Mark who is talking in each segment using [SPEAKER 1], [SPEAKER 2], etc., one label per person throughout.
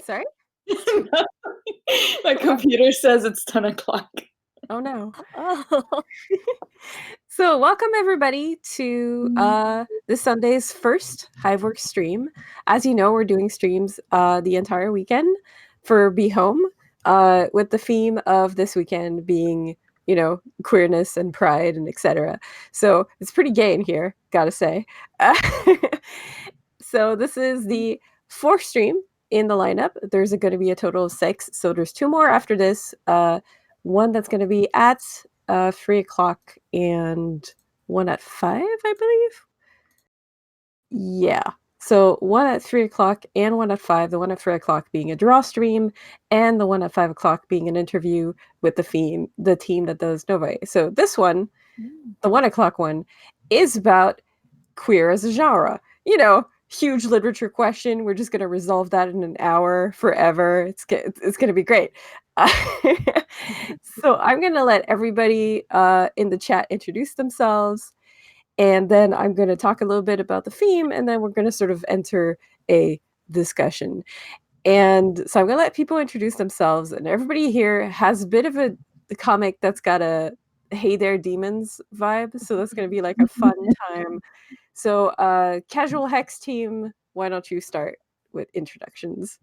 [SPEAKER 1] Sorry?
[SPEAKER 2] My computer says it's 10 o'clock.
[SPEAKER 1] Oh no.
[SPEAKER 3] Oh.
[SPEAKER 1] So welcome everybody to this Sunday's first Hiveworks stream. As you know, we're doing streams the entire weekend for Be Home, with the theme of this weekend being, queerness and pride and etc. So it's pretty gay in here, gotta say. So this is the fourth stream in the lineup. There's going to be a total of 6. So there's 2 more after this. One that's going to be at 3 o'clock and one at 5, I believe. Yeah. So one at 3 o'clock and one at 5. The one at 3 o'clock being a draw stream, and the one at 5 o'clock being an interview with the team that does Novae. So this one, the 1 o'clock one, is about queer as a genre. Huge literature question. We're just going to resolve that in an hour forever. It's going to be great. So I'm going to let everybody in the chat introduce themselves, and then I'm going to talk a little bit about the theme, and then we're going to sort of enter a discussion. And so I'm going to let people introduce themselves, and everybody here has a bit of a comic that's got a Hey There Demons vibe, so that's going to be like a fun time. So, Casual Hex team, why don't you start with introductions?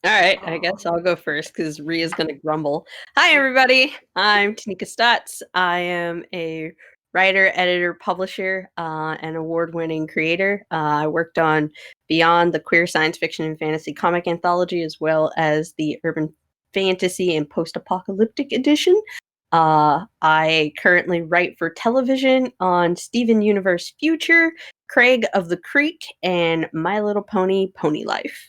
[SPEAKER 2] All right, I guess I'll go first because Ria's going to grumble. Hi, everybody. I'm Tanika Stutz. I am a writer, editor, publisher, and award-winning creator. I worked on Beyond, the queer science fiction and fantasy comic anthology, as well as the urban fantasy and post-apocalyptic edition. I currently write for television on Steven Universe Future, Craig of the Creek, and My Little Pony Pony Life.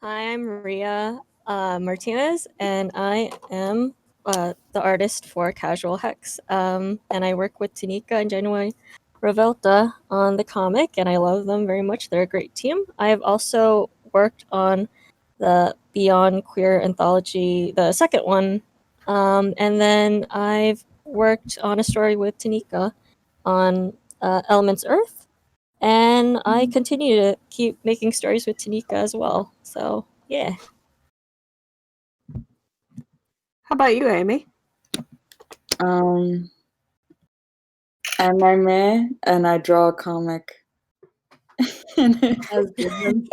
[SPEAKER 3] Hi, I'm Maria Martinez, and I am the artist for Casual Hex. And I work with Tanika and January Revelta on the comic, and I love them very much. They're a great team. I have also worked on the Beyond Queer anthology, the second one. And then I've worked on a story with Tanika on Elements Earth. And I continue to keep making stories with Tanika as well. So, yeah.
[SPEAKER 1] How about you, Amy?
[SPEAKER 4] I'm May, and I draw a comic. And it has demons.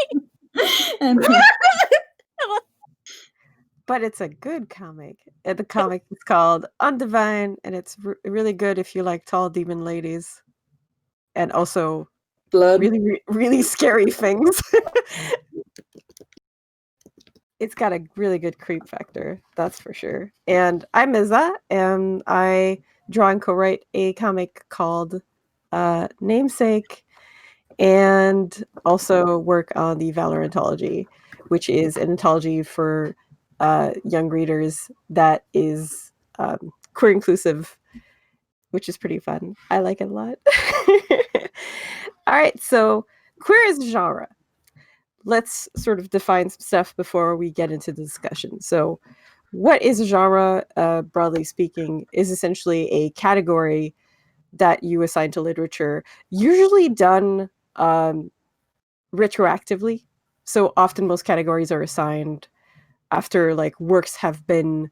[SPEAKER 1] But it's a good comic. The comic is called Undivine, and it's really good if you like tall demon ladies. And also
[SPEAKER 4] Blood.
[SPEAKER 1] really, really scary things. It's got a really good creep factor, that's for sure. And I'm Miza, and I draw and co-write a comic called Namesake, and also work on the Valor Anthology, which is an anthology for young readers that is queer inclusive, which is pretty fun. I like it a lot. All right, so queer as a genre. Let's sort of define some stuff before we get into the discussion. So what is a genre, broadly speaking, is essentially a category that you assign to literature, usually done retroactively. So often most categories are assigned after like works have been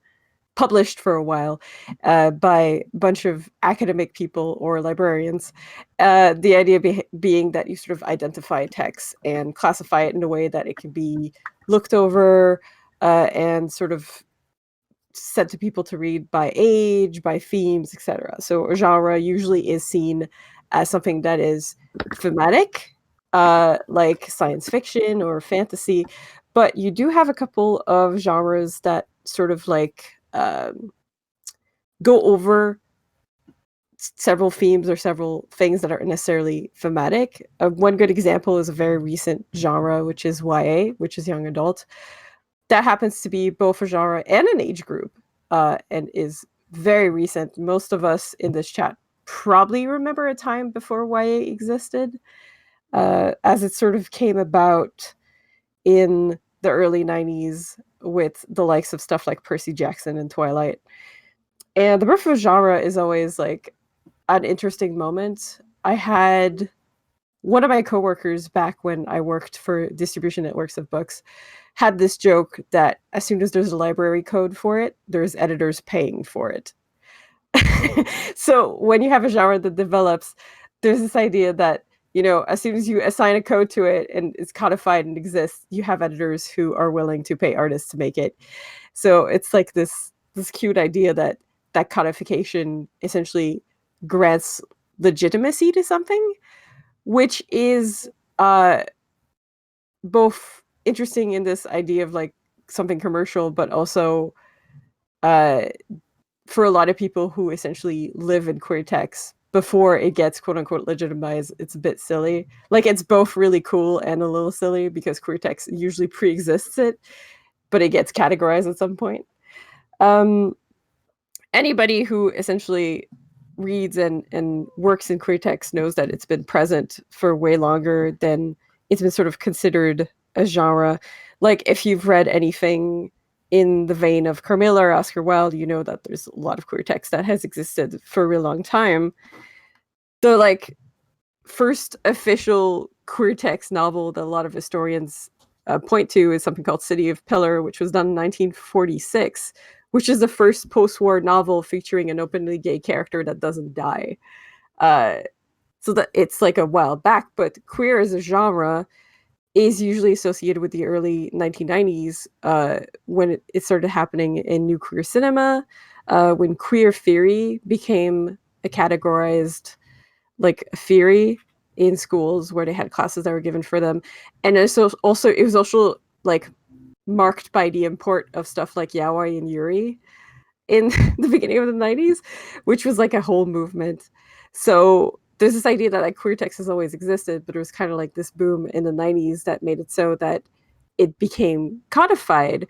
[SPEAKER 1] published for a while by a bunch of academic people or librarians. The idea being that you sort of identify text and classify it in a way that it can be looked over and sort of sent to people to read by age, by themes, etc. So a genre usually is seen as something that is thematic, like science fiction or fantasy, but you do have a couple of genres that sort of like go over several themes or several things that aren't necessarily thematic. One good example is a very recent genre, which is YA, which is young adult. That happens to be both a genre and an age group, and is very recent. Most of us in this chat probably remember a time before YA existed, as it sort of came about in the early 90s with the likes of stuff like Percy Jackson and Twilight. And the birth of a genre is always like an interesting moment. I had one of my coworkers back when I worked for distribution networks of books had this joke that as soon as there's a library code for it, there's editors paying for it. So when you have a genre that develops, there's this idea that, you know, as soon as you assign a code to it and it's codified and exists, you have editors who are willing to pay artists to make it. So it's like this cute idea that codification essentially grants legitimacy to something, which is both interesting in this idea of like something commercial, but also for a lot of people who essentially live in queer text before it gets quote unquote legitimized, it's a bit silly. Like it's both really cool and a little silly because queer text usually pre-exists it, but it gets categorized at some point. Anybody who essentially reads and works in queer text knows that it's been present for way longer than it's been sort of considered a genre. Like if you've read anything in the vein of Carmilla or Oscar Wilde, you know that there's a lot of queer text that has existed for a real long time. The like first official queer text novel that a lot of historians point to is something called City of Pillar, which was done in 1946, which is the first post-war novel featuring an openly gay character that doesn't die. So that it's like a while back, but queer as a genre is usually associated with the early 1990s when it started happening in new queer cinema, when queer theory became a categorized like theory in schools where they had classes that were given for them. And also it was also like marked by the import of stuff like yaoi and yuri in the beginning of the 90s, which was like a whole movement. So there's this idea that like queer text has always existed, but it was kind of like this boom in the 90s that made it so that it became codified,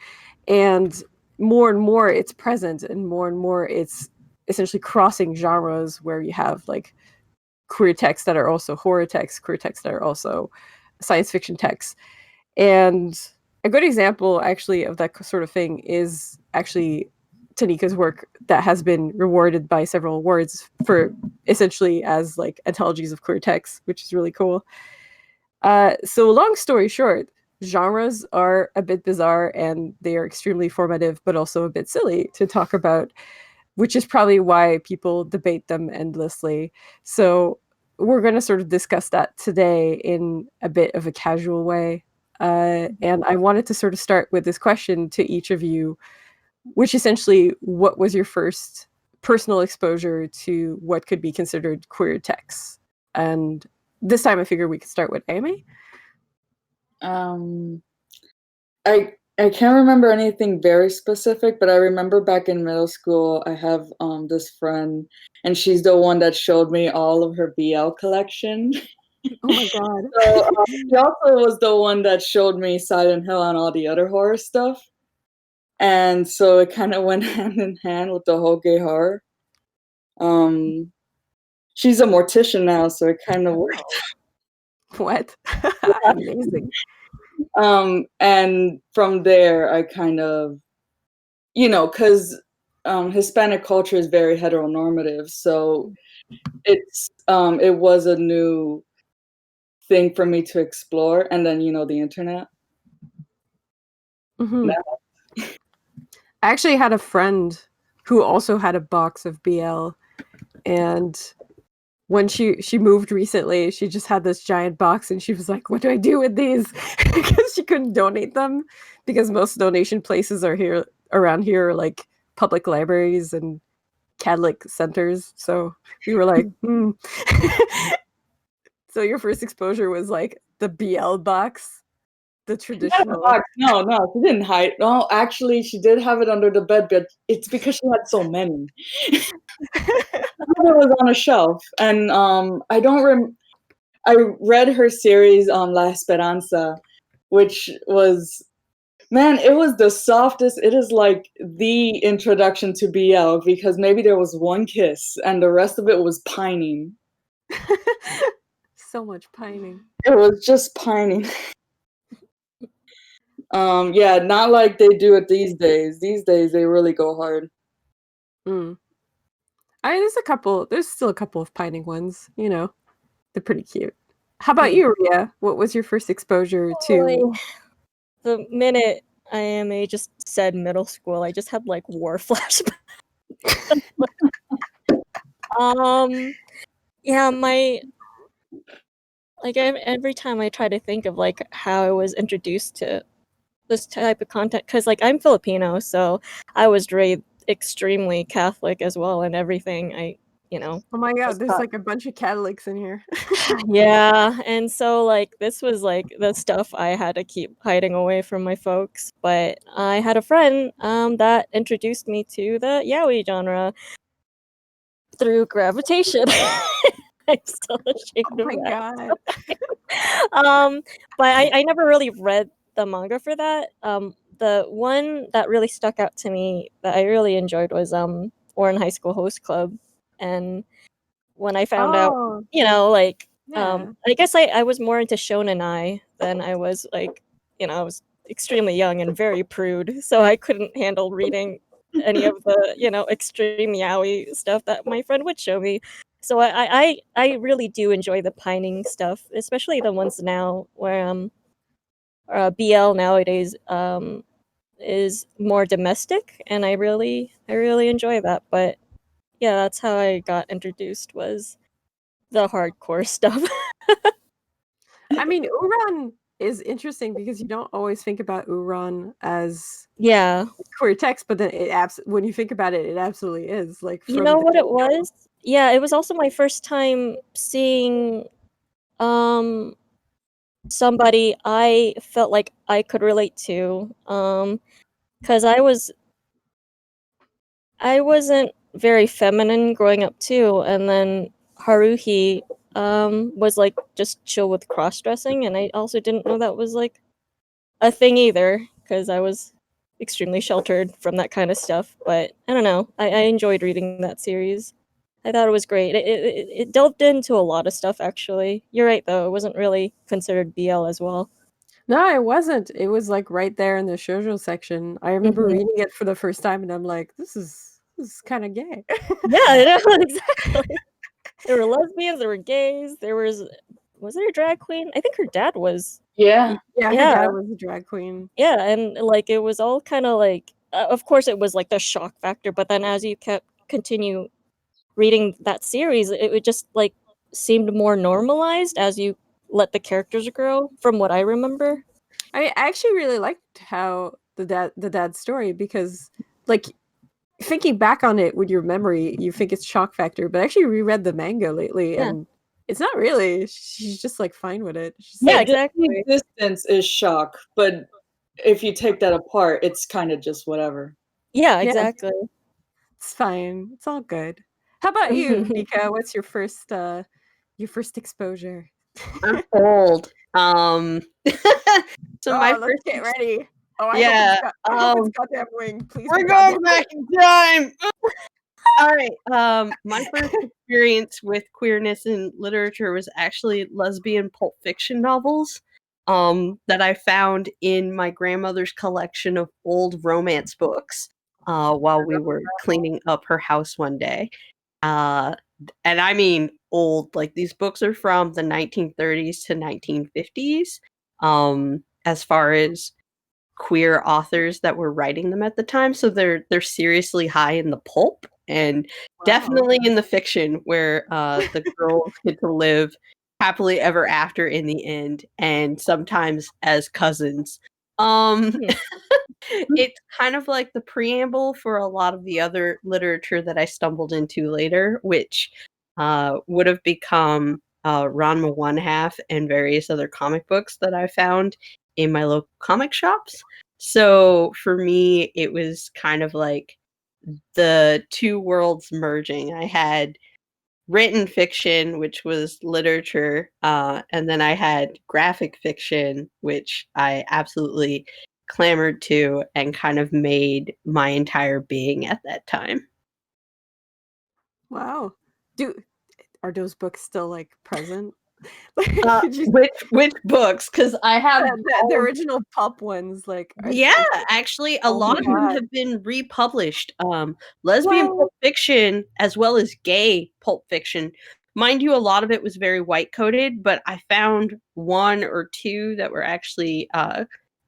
[SPEAKER 1] and more it's present, and more it's essentially crossing genres where you have like queer texts that are also horror texts, queer texts that are also science fiction texts. And a good example actually of that sort of thing is actually Tanika's work that has been rewarded by several awards for essentially as like anthologies of queer texts, which is really cool. So long story short, genres are a bit bizarre and they are extremely formative, but also a bit silly to talk about, which is probably why people debate them endlessly. So we're going to sort of discuss that today in a bit of a casual way. And I wanted to sort of start with this question to each of you, which essentially, what was your first personal exposure to what could be considered queer texts? And this time I figure we could start with Amy.
[SPEAKER 4] I can't remember anything very specific, but I remember back in middle school, I have this friend, and she's the one that showed me all of her BL collection.
[SPEAKER 1] Oh my god.
[SPEAKER 4] So she also was the one that showed me Silent Hill and all the other horror stuff. And so it kind of went hand in hand with the whole gay horror. She's a mortician now, so it kind of worked.
[SPEAKER 1] What? Amazing.
[SPEAKER 4] And from there, I kind of, you know, because Hispanic culture is very heteronormative, so it was a new thing for me to explore. And then, you know, the internet.
[SPEAKER 1] Mm-hmm. I actually had a friend who also had a box of BL, and when she moved recently, she just had this giant box, and she was like, "What do I do with these?" Because she couldn't donate them, because most donation places are here around here, like public libraries and Catholic centers. So we were like, So your first exposure was like the BL box, the traditional.
[SPEAKER 4] No, she didn't hide. No, actually, she did have it under the bed, but it's because she had so many. It was on a shelf, and I don't I read her series La Esperanza, which was, man, it was the softest. It is like the introduction to BL, because maybe there was one kiss and the rest of it was pining.
[SPEAKER 1] So much pining.
[SPEAKER 4] It was just pining. Yeah, not like they do it these days. These days they really go hard.
[SPEAKER 1] There's still a couple of pining ones, you know. They're pretty cute. How about you, Ria? What was your first exposure to?
[SPEAKER 3] Boy, the minute IMA just said middle school, I just had like war flashbacks. Yeah, every time I try to think of like how I was introduced to this type of content, because like I'm Filipino, so I was raised extremely Catholic as well, and everything
[SPEAKER 1] Oh my god,
[SPEAKER 3] was
[SPEAKER 1] there's
[SPEAKER 3] taught.
[SPEAKER 1] like a bunch of Catholics in here.
[SPEAKER 3] Yeah, and so like this was like the stuff I had to keep hiding away from my folks. But I had a friend that introduced me to the yaoi genre through gravitation. I'm so ashamed
[SPEAKER 1] Oh
[SPEAKER 3] of
[SPEAKER 1] my
[SPEAKER 3] that.
[SPEAKER 1] god.
[SPEAKER 3] But I never really read the manga for that. The one that really stuck out to me that I really enjoyed was Orin High School Host Club, and when I found out,
[SPEAKER 1] Oh,
[SPEAKER 3] like
[SPEAKER 1] yeah.
[SPEAKER 3] I guess I was more into shonen ai than I was like, I was extremely young and very prude, so I couldn't handle reading any of the, extreme yaoi stuff that my friend would show me. So I really do enjoy the pining stuff, especially the ones now where BL nowadays is more domestic, and I really enjoy that. But yeah, that's how I got introduced, was the hardcore stuff.
[SPEAKER 1] I mean, Uran is interesting because you don't always think about Uran as
[SPEAKER 3] Yeah.
[SPEAKER 1] queer text, but then when you think about it, it absolutely is like
[SPEAKER 3] You
[SPEAKER 1] from
[SPEAKER 3] know
[SPEAKER 1] the
[SPEAKER 3] what it
[SPEAKER 1] get-go.
[SPEAKER 3] was? Yeah, it was also my first time seeing um somebody I felt like I could relate to. 'Cause I wasn't very feminine growing up too, and then Haruhi was like just chill with cross dressing, and I also didn't know that was like a thing either, because I was extremely sheltered from that kind of stuff. But I don't know. I enjoyed reading that series. I thought it was great. It delved into a lot of stuff, actually. You're right, though. It wasn't really considered BL as well.
[SPEAKER 1] No, it wasn't. It was like right there in the shoujo section. I remember
[SPEAKER 3] Mhm.
[SPEAKER 1] reading it for the first time, and I'm like, this is kind of gay.
[SPEAKER 3] Yeah, I know, exactly. There were lesbians, there were gays, was there a drag queen? I think her dad was.
[SPEAKER 4] Yeah.
[SPEAKER 1] Yeah, her
[SPEAKER 3] Yeah,
[SPEAKER 1] dad was a drag queen.
[SPEAKER 3] yeah, and like it was all kind of like, of course, it was like the shock factor, but then as you kept continue reading that series, it would just like seemed more normalized as you let the characters grow, from what I remember.
[SPEAKER 1] I actually really liked how the dad's story because like thinking back on it with your memory, you think it's shock factor, but I actually reread the manga lately
[SPEAKER 3] Yeah.
[SPEAKER 1] and it's not really. She's just like fine with it. She's
[SPEAKER 3] Yeah,
[SPEAKER 1] like,
[SPEAKER 4] The
[SPEAKER 3] exactly.
[SPEAKER 4] existence is shock, but if you take that apart, it's kind of just whatever.
[SPEAKER 3] Yeah,
[SPEAKER 1] yeah,
[SPEAKER 3] exactly.
[SPEAKER 1] it's fine. It's all good. How about you, Nika? What's your first exposure?
[SPEAKER 2] I'm old. So my
[SPEAKER 1] Oh, let's
[SPEAKER 2] first
[SPEAKER 1] get ready. Oh,
[SPEAKER 2] yeah,
[SPEAKER 1] I hope it's goddamn wing. Please
[SPEAKER 2] we're
[SPEAKER 1] be
[SPEAKER 2] going
[SPEAKER 1] goddamn
[SPEAKER 2] back in time. All right. My first experience with queerness in literature was actually lesbian pulp fiction novels. That I found in my grandmother's collection of old romance books. While we were cleaning up her house one day. Uh, and I mean old. Like these books are from the 1930s to 1950s. As far as queer authors that were writing them at the time, so they're seriously high in the pulp and definitely in the fiction where the girls get to live happily ever after in the end, and sometimes as cousins. It's kind of like the preamble for a lot of the other literature that I stumbled into later, which would have become Ranma One Half and various other comic books that I found in my local comic shops. So for me, it was kind of like the two worlds merging. I had written fiction, which was literature, and then I had graphic fiction, which I absolutely clamored to and kind of made my entire being at that time.
[SPEAKER 1] Wow. Are those books still like present? Did you
[SPEAKER 2] Which books? Because I have
[SPEAKER 1] the original pulp ones like
[SPEAKER 2] yeah, actually, a
[SPEAKER 1] oh my
[SPEAKER 2] lot of them
[SPEAKER 1] god.
[SPEAKER 2] have been republished. Lesbian
[SPEAKER 1] What?
[SPEAKER 2] pulp fiction, as well as gay pulp fiction, Mind you, a lot of it was very white coded, but I found one or two that were actually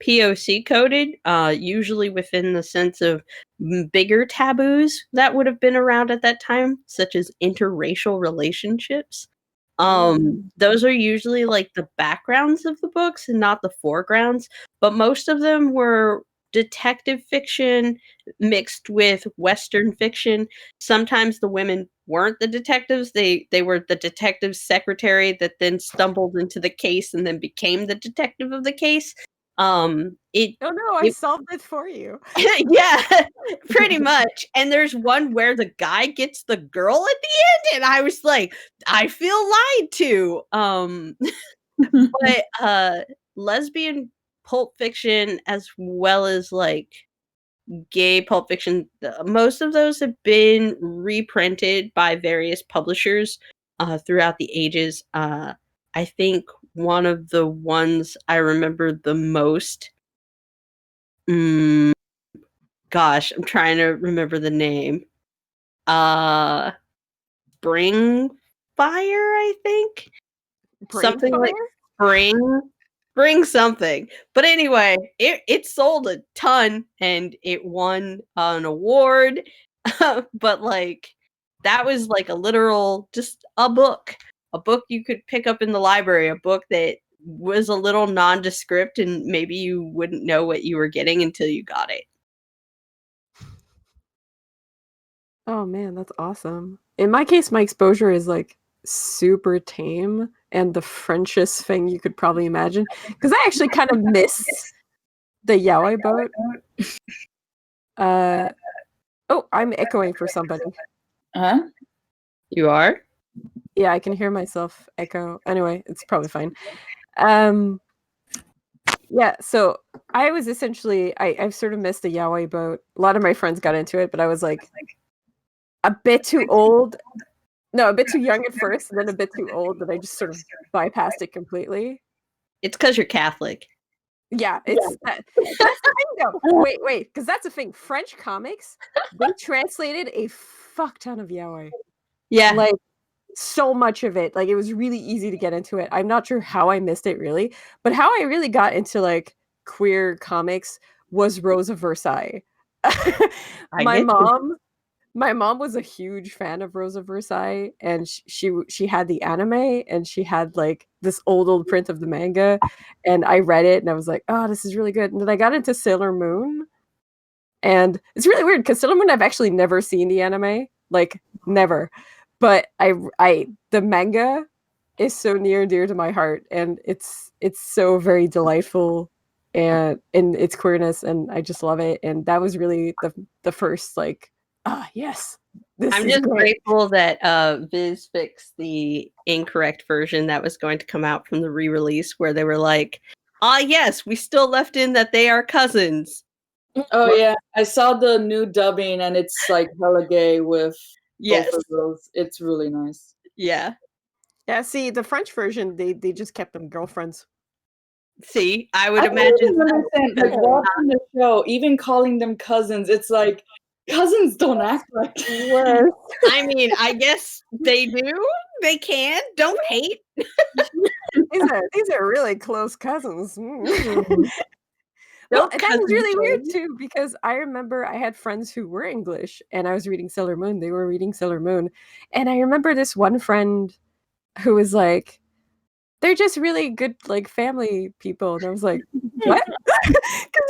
[SPEAKER 2] POC coded, usually within the sense of bigger taboos that would have been around at that time, such as interracial relationships. Those are usually like the backgrounds of the books and not the foregrounds, but most of them were detective fiction mixed with Western fiction. Sometimes the women weren't the detectives, they were the detective's secretary that then stumbled into the case and then became the detective of the case. It
[SPEAKER 1] Oh no, I solved it for you.
[SPEAKER 2] yeah, pretty much. And there's one where the guy gets the girl at the end, and I was like, I feel lied to. But lesbian pulp fiction as well as like gay pulp fiction, most of those have been reprinted by various publishers throughout the ages. I think one of the ones I remember the most, gosh, I'm trying to remember the name. Spring Fire, I think. Something like Spring something. But anyway, it sold a ton and it won an award. But like that was like a literal just a book. A book you could pick up in the library, a book that was a little nondescript and maybe you wouldn't know what you were getting until you got it.
[SPEAKER 1] Oh man, that's awesome. In my case, my exposure is like super tame and the Frenchest thing you could probably imagine. Because I actually kind of miss the yaoi boat. Oh, I'm echoing for somebody.
[SPEAKER 4] Huh?
[SPEAKER 2] You are?
[SPEAKER 1] Yeah, I can hear myself echo. Anyway, it's probably fine. Yeah, so I was essentially I've sort of missed the yaoi boat. A lot of my friends got into it, but I was like a bit too old. No, a bit too young at first, and then a bit too old that I just sort of bypassed it completely.
[SPEAKER 2] It's because you're Catholic.
[SPEAKER 1] Yeah, it's that's the thing though. Wait, because that's the thing. French comics, they translated a fuck ton of yaoi.
[SPEAKER 2] Yeah.
[SPEAKER 1] Like so much of it. Like it was really easy to get into it. I'm not sure how I missed it really, but how I really got into like queer comics was Rose of Versailles. My mom was a huge fan of Rose of Versailles, and she had the anime, and she had like this old print of the manga, and I read it, and I was like, oh, this is really good. And then I got into Sailor Moon, and it's really weird because Sailor Moon I've actually never seen the anime, like never, but the manga is so near and dear to my heart, and it's so very delightful and in its queerness, and I just love it. And that was really the first like, yes, this
[SPEAKER 2] I'm
[SPEAKER 1] is
[SPEAKER 2] just
[SPEAKER 1] great.
[SPEAKER 2] grateful that Viz fixed the incorrect version that was going to come out from the re-release where they were like, yes, we still left in that they are cousins.
[SPEAKER 4] Oh yeah, I saw the new dubbing and it's like hella gay with
[SPEAKER 2] Yes.
[SPEAKER 4] both of those. It's really nice.
[SPEAKER 2] Yeah.
[SPEAKER 1] Yeah, see, the French version, they just kept them girlfriends.
[SPEAKER 2] See, I would
[SPEAKER 4] I don't
[SPEAKER 2] imagine.
[SPEAKER 4] even understand, like watching the show, even calling them cousins, it's like cousins don't act like that.
[SPEAKER 2] I mean, I guess they do. They can. Don't hate.
[SPEAKER 1] These are really close cousins. Well, that was really weird too, because I remember I had friends who were English and I was reading Sailor Moon. They were reading Sailor Moon. And I remember this one friend who was like, they're just really good, like, family people. And I was like, what? Because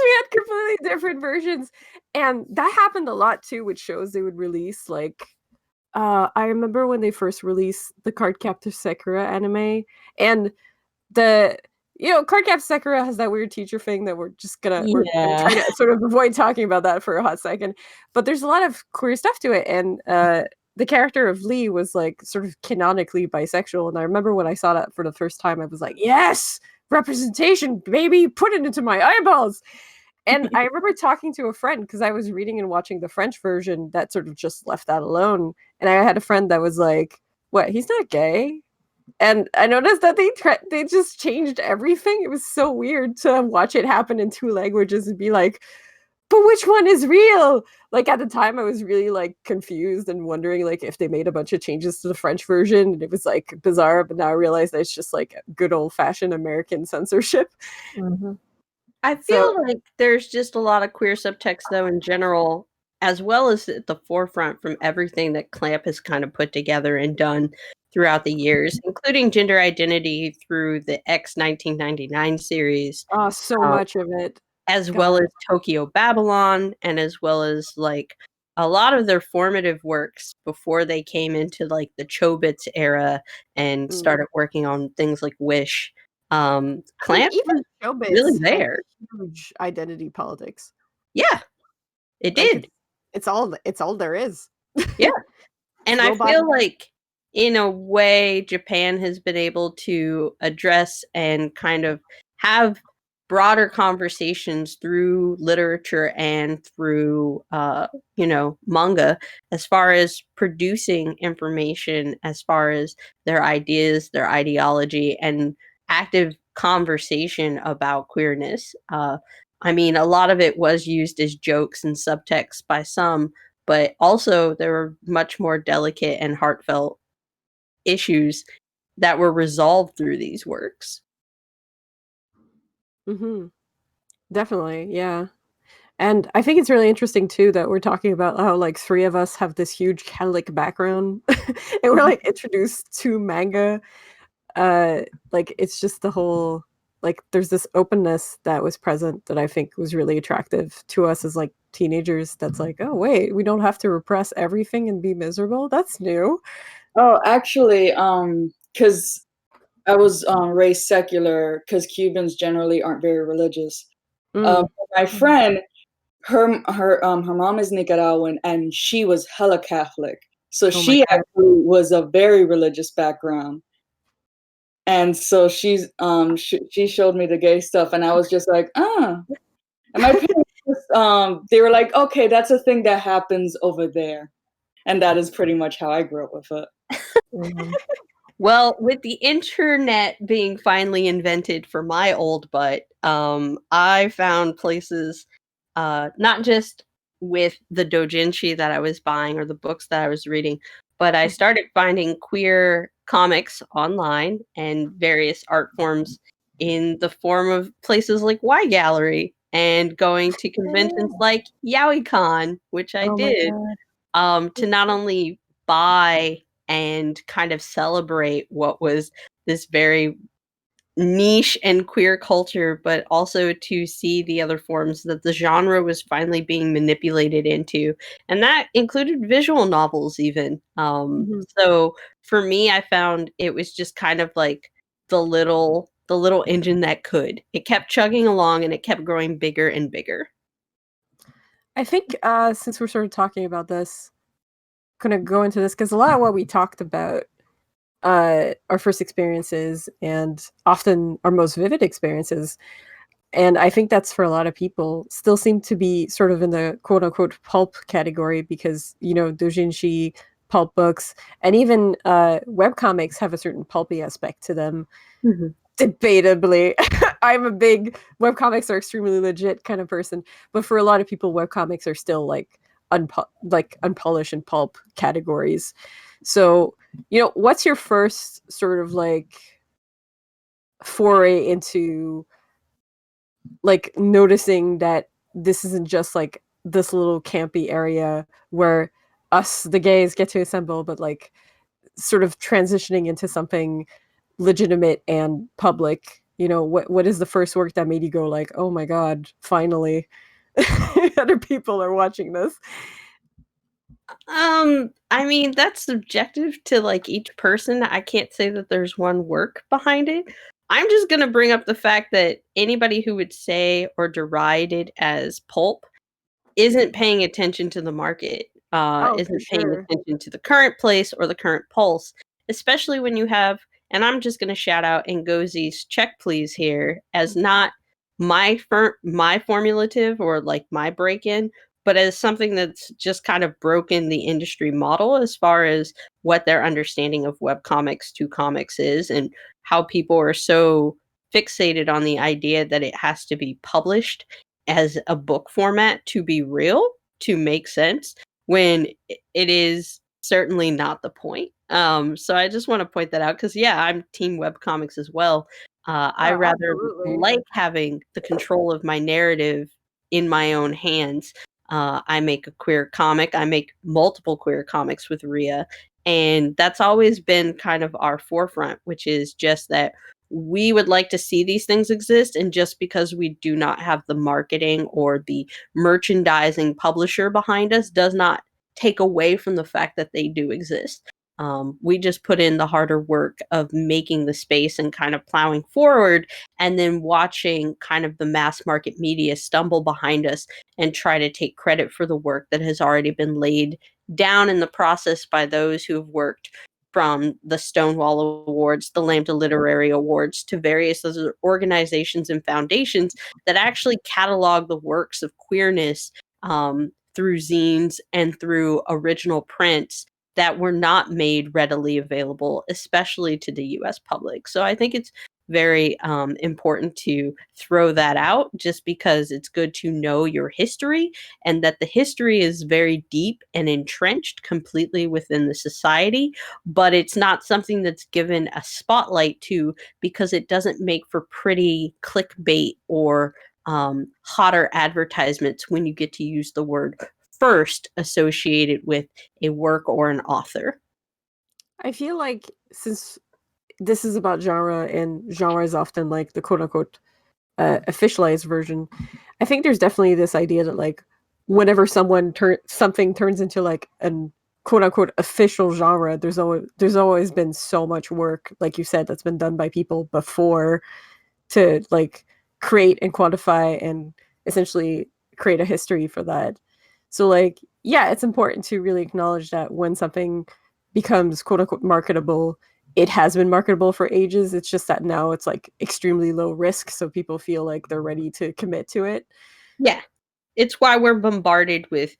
[SPEAKER 1] we had completely different versions. And that happened a lot too with shows they would release. Like, I remember when they first released the Cardcaptor Sakura anime, and Cardcaptor Sakura has that weird teacher thing that we're trying to sort of avoid talking about that for a hot second. But there's a lot of queer stuff to it, and the character of Lee was like sort of canonically bisexual. And I remember when I saw that for the first time, I was like, yes, representation, baby, put it into my eyeballs. And I remember talking to a friend because I was reading and watching the French version that sort of just left that alone. And I had a friend that was like, what, he's not gay? And I noticed that they just changed everything. It was so weird to watch it happen in two languages and be like, but which one is real? Like at the time I was really like confused and wondering like if they made a bunch of changes to the French version and it was like bizarre, but now I realize that it's just like good old-fashioned American censorship.
[SPEAKER 2] I feel
[SPEAKER 1] So
[SPEAKER 2] like there's just a lot of queer subtext, though, in general, as well as at the forefront from everything that Clamp has kind of put together and done throughout the years, including gender identity through the X 1999 series,
[SPEAKER 1] so
[SPEAKER 2] um,
[SPEAKER 1] much of it.
[SPEAKER 2] as
[SPEAKER 1] God.
[SPEAKER 2] well as Tokyo Babylon, and as well as like a lot of their formative works before they came into like the Chobits era and started working on things like Wish.
[SPEAKER 1] I mean,
[SPEAKER 2] Clamp
[SPEAKER 1] even
[SPEAKER 2] was
[SPEAKER 1] Showbiz
[SPEAKER 2] really
[SPEAKER 1] had
[SPEAKER 2] there.
[SPEAKER 1] huge identity politics.
[SPEAKER 2] Yeah, it
[SPEAKER 1] Like
[SPEAKER 2] did.
[SPEAKER 1] it's all there is.
[SPEAKER 2] Yeah. And I
[SPEAKER 1] Robot-
[SPEAKER 2] feel like in a way Japan has been able to address and kind of have broader conversations through literature and through manga as far as producing information, as far as their ideas, their ideology, and active conversation about queerness. I mean, a lot of it was used as jokes and subtext by some, but also there were much more delicate and heartfelt issues that were resolved through these works.
[SPEAKER 1] Definitely, yeah. And I think it's really interesting too that we're talking about how like three of us have this huge Catholic background and we're like introduced to manga. Like it's just the whole like there's this openness that was present that I think was really attractive to us as like teenagers. That's like, oh wait, we don't have to repress everything and be miserable. That's new.
[SPEAKER 4] Oh, actually, because I was raised secular, because Cubans generally aren't very religious.
[SPEAKER 1] Mm.
[SPEAKER 4] My friend, her mom is Nicaraguan, and she was hella Catholic, so
[SPEAKER 1] Oh my
[SPEAKER 4] she
[SPEAKER 1] God.
[SPEAKER 4] actually was a very religious background. And so she showed me the gay stuff, and I was just like, ah. And my parents, they were like, okay, that's a thing that happens over there, and that is pretty much how I grew up with it.
[SPEAKER 2] Well, with the internet being finally invented for my old butt, I found places, not just with the doujinshi that I was buying or the books that I was reading, but I started finding queer comics online and various art forms in the form of places like Y Gallery and going to conventions like YowieCon, which I
[SPEAKER 1] Oh my
[SPEAKER 2] did, to not only buy and kind of celebrate what was this very niche and queer culture, but also to see the other forms that the genre was finally being manipulated into. And that included visual novels, even. So for me, I found it was just kind of like the little engine that could. It kept chugging along and it kept growing bigger and bigger.
[SPEAKER 1] I think since we're sort of talking about this, gonna go into this because a lot of what we talked about our first experiences and often our most vivid experiences, and I think that's for a lot of people, still seem to be sort of in the quote unquote pulp category because, you know, doujinshi, pulp books, and even webcomics have a certain pulpy aspect to them. Debatably. I'm a big webcomics are extremely legit kind of person, but for a lot of people, webcomics are still like unpolished and pulp categories. So, you know, what's your first sort of like foray into like noticing that this isn't just like this little campy area where us the gays get to assemble, but like sort of transitioning into something legitimate and public? You know, what is the first work that made you go like, oh my god, finally other people are watching this?
[SPEAKER 2] I mean, that's subjective to like each person. I can't say that there's one work behind it. I'm just going to bring up the fact that anybody who would say or deride it as pulp isn't paying attention to the market,
[SPEAKER 1] Oh, for
[SPEAKER 2] isn't paying
[SPEAKER 1] sure.
[SPEAKER 2] attention to the current place or the current pulse, especially when you have, and I'm just going to shout out Ngozi's Check Please here as not my formulative or like my break-in, but as something that's just kind of broken the industry model as far as what their understanding of webcomics to comics is and how people are so fixated on the idea that it has to be published as a book format to be real, to make sense, when it is certainly not the point. So I just want to point that out because, yeah, I'm team webcomics as well. I
[SPEAKER 1] Oh,
[SPEAKER 2] rather
[SPEAKER 1] absolutely.
[SPEAKER 2] like having the control of my narrative in my own hands. I make a queer comic. I make multiple queer comics with Rhea. And that's always been kind of our forefront, which is just that we would like to see these things exist. And just because we do not have the marketing or the merchandising publisher behind us does not take away from the fact that they do exist. We just put in the harder work of making the space and kind of plowing forward, and then watching kind of the mass market media stumble behind us and try to take credit for the work that has already been laid down in the process by those who have worked from the Stonewall Awards, the Lambda Literary Awards, to various other organizations and foundations that actually catalog the works of queerness through zines and through original prints that were not made readily available, especially to the US public. So I think it's very important to throw that out, just because it's good to know your history, and that the history is very deep and entrenched completely within the society, but it's not something that's given a spotlight to because it doesn't make for pretty clickbait or hotter advertisements when you get to use the word first associated with a work or an author.
[SPEAKER 1] I feel like since this is about genre, and genre is often like the quote unquote officialized version, I think there's definitely this idea that like whenever something turns into like an quote unquote official genre, there's always been so much work, like you said, that's been done by people before to like create and quantify and essentially create a history for that. So like, yeah, it's important to really acknowledge that when something becomes quote unquote marketable, it has been marketable for ages. It's just that now it's like extremely low risk, so people feel like they're ready to commit to it.
[SPEAKER 2] Yeah. It's why we're bombarded with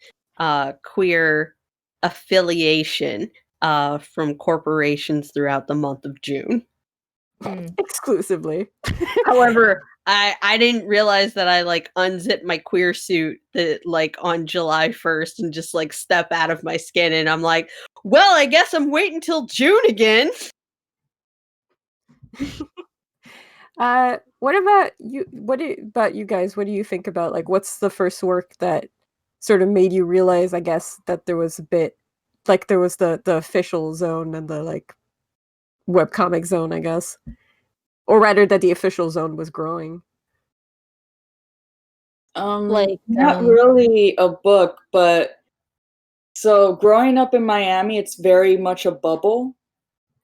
[SPEAKER 2] queer affiliation from corporations throughout the month of June.
[SPEAKER 1] Exclusively.
[SPEAKER 2] However, I didn't realize that I like unzipped my queer suit that like on July 1st and just like step out of my skin, and I'm like, well, I guess I'm waiting till June again.
[SPEAKER 1] What about you? About you guys? What do you think about like what's the first work that sort of made you realize, I guess, that there was a bit like there was the official zone and the like webcomic zone, I guess, or rather that the official zone was growing.
[SPEAKER 3] Like,
[SPEAKER 4] Not really a book, but so growing up in Miami, it's very much a bubble.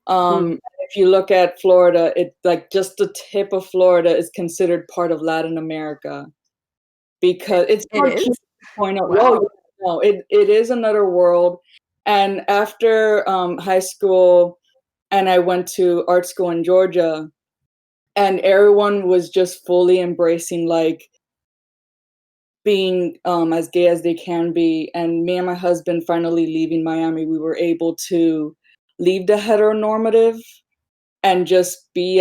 [SPEAKER 4] If you look at Florida, it like just the tip of Florida is considered part of Latin America because it's
[SPEAKER 1] It
[SPEAKER 4] hard
[SPEAKER 1] is?
[SPEAKER 4] to point out.
[SPEAKER 1] Wow.
[SPEAKER 4] Oh, no, it is another world. And after high school, and I went to art school in Georgia, and everyone was just fully embracing like being as gay as they can be. And me and my husband finally leaving Miami, we were able to leave the heteronormative and just be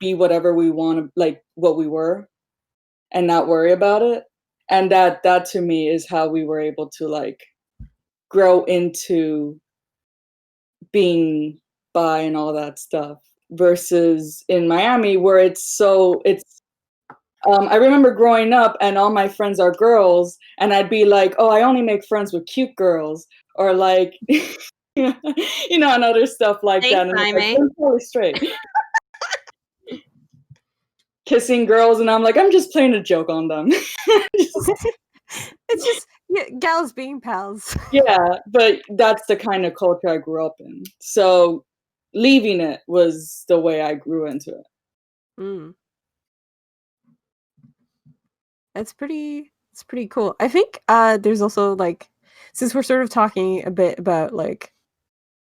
[SPEAKER 4] whatever we want, like what we were, and not worry about it. And that to me is how we were able to like grow into being bi and all that stuff, versus in Miami where it's I remember growing up and all my friends are girls, and I'd be like, oh, I only make friends with cute girls, or like you know, and other stuff like
[SPEAKER 2] Thanks,
[SPEAKER 4] that. And I'm like,
[SPEAKER 2] Jaime.
[SPEAKER 4] I'm totally straight. Kissing girls, and I'm like, I'm just playing a joke on them.
[SPEAKER 1] It's just gals being pals.
[SPEAKER 4] Yeah, but that's the kind of culture I grew up in. So leaving it was the way I grew into it.
[SPEAKER 1] Mm. It's pretty cool. I think there's also like, since we're sort of talking a bit about like,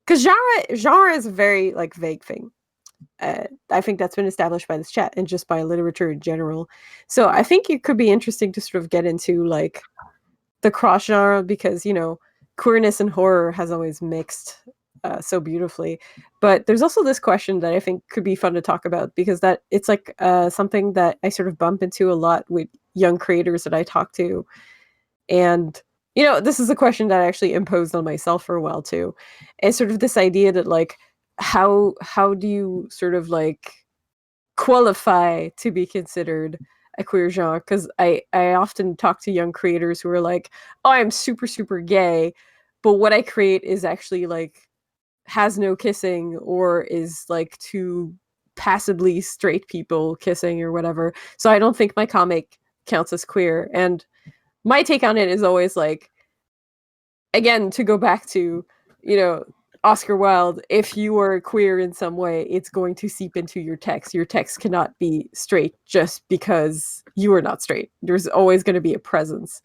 [SPEAKER 1] because genre is a very like vague thing. I think that's been established by this chat and just by literature in general. So I think it could be interesting to sort of get into like the cross genre, because queerness and horror has always mixed so beautifully. But there's also this question that I think could be fun to talk about, because that it's like something that I sort of bump into a lot with young creators that I talk to. And, you know, this is a question that I actually imposed on myself for a while too. And sort of this idea that like, how do you sort of like qualify to be considered a queer genre? Because I often talk to young creators who are like, oh, I'm super, super gay, but what I create is actually like has no kissing or is like two passably straight people kissing or whatever. So I don't think my comic counts as queer. And my take on it is always like, again, to go back to, you know, Oscar Wilde, if you are queer in some way, it's going to seep into your text. Your text cannot be straight just because you are not straight. There's always going to be a presence.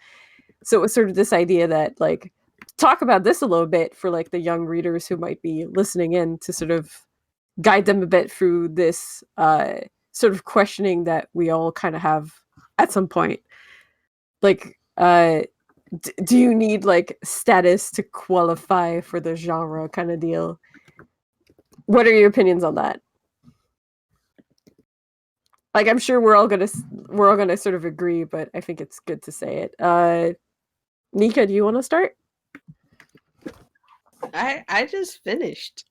[SPEAKER 1] So it was sort of this idea that like talk about this a little bit for like the young readers who might be listening in to sort of guide them a bit through this sort of questioning that we all kind of have at some point. Like, do you need like status to qualify for the genre kind of deal? What are your opinions on that? Like, I'm sure we're all gonna sort of agree, but I think it's good to say it. Nika, do you want to start?
[SPEAKER 2] I just finished.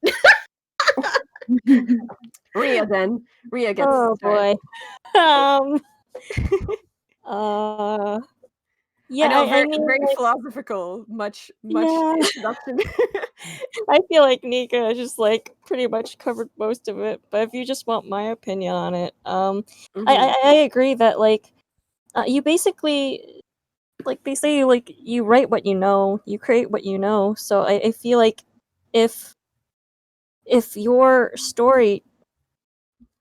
[SPEAKER 1] Rhea, then. Rhea gets
[SPEAKER 3] Oh
[SPEAKER 1] to start.
[SPEAKER 3] boy. Yeah,
[SPEAKER 1] I know,
[SPEAKER 3] I
[SPEAKER 1] very,
[SPEAKER 3] mean,
[SPEAKER 1] very
[SPEAKER 3] like,
[SPEAKER 1] philosophical, much
[SPEAKER 3] yeah.
[SPEAKER 1] introduction.
[SPEAKER 3] I feel like Nika just like pretty much covered most of it. But if you just want my opinion on it, I agree that like you basically, like they say, like you write what you know, you create what you know. So I feel like if your story,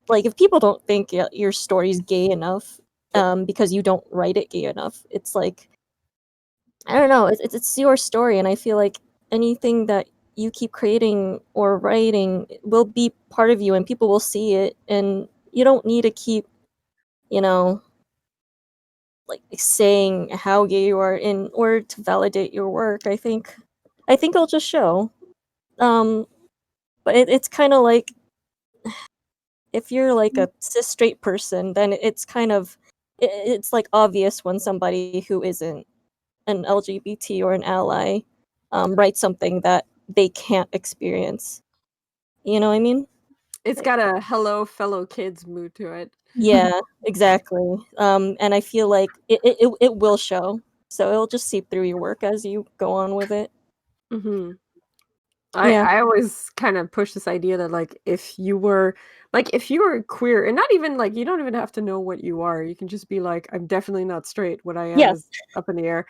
[SPEAKER 3] like if people don't think your story's gay enough, because you don't write it gay enough, it's like, I don't know, it's your story, and I feel like anything that you keep creating or writing will be part of you, and people will see it, and you don't need to keep, you know, like saying how gay you are in order to validate your work. I think it'll just show. But it's kind of like if you're like a cis straight person, then it's kind of it's like obvious when somebody who isn't an LGBT or an ally writes something that they can't experience. You know what I mean?
[SPEAKER 1] It's got a hello fellow kids mood to it.
[SPEAKER 3] Yeah, exactly. And I feel like it will show, so it'll just seep through your work as you go on with it.
[SPEAKER 1] Mm-hmm.
[SPEAKER 3] Yeah.
[SPEAKER 1] I always kind of push this idea that like if you were queer, and not even like you don't even have to know what you are. You can just be like, I'm definitely not straight. What I am
[SPEAKER 3] Yes.
[SPEAKER 1] is up in the air.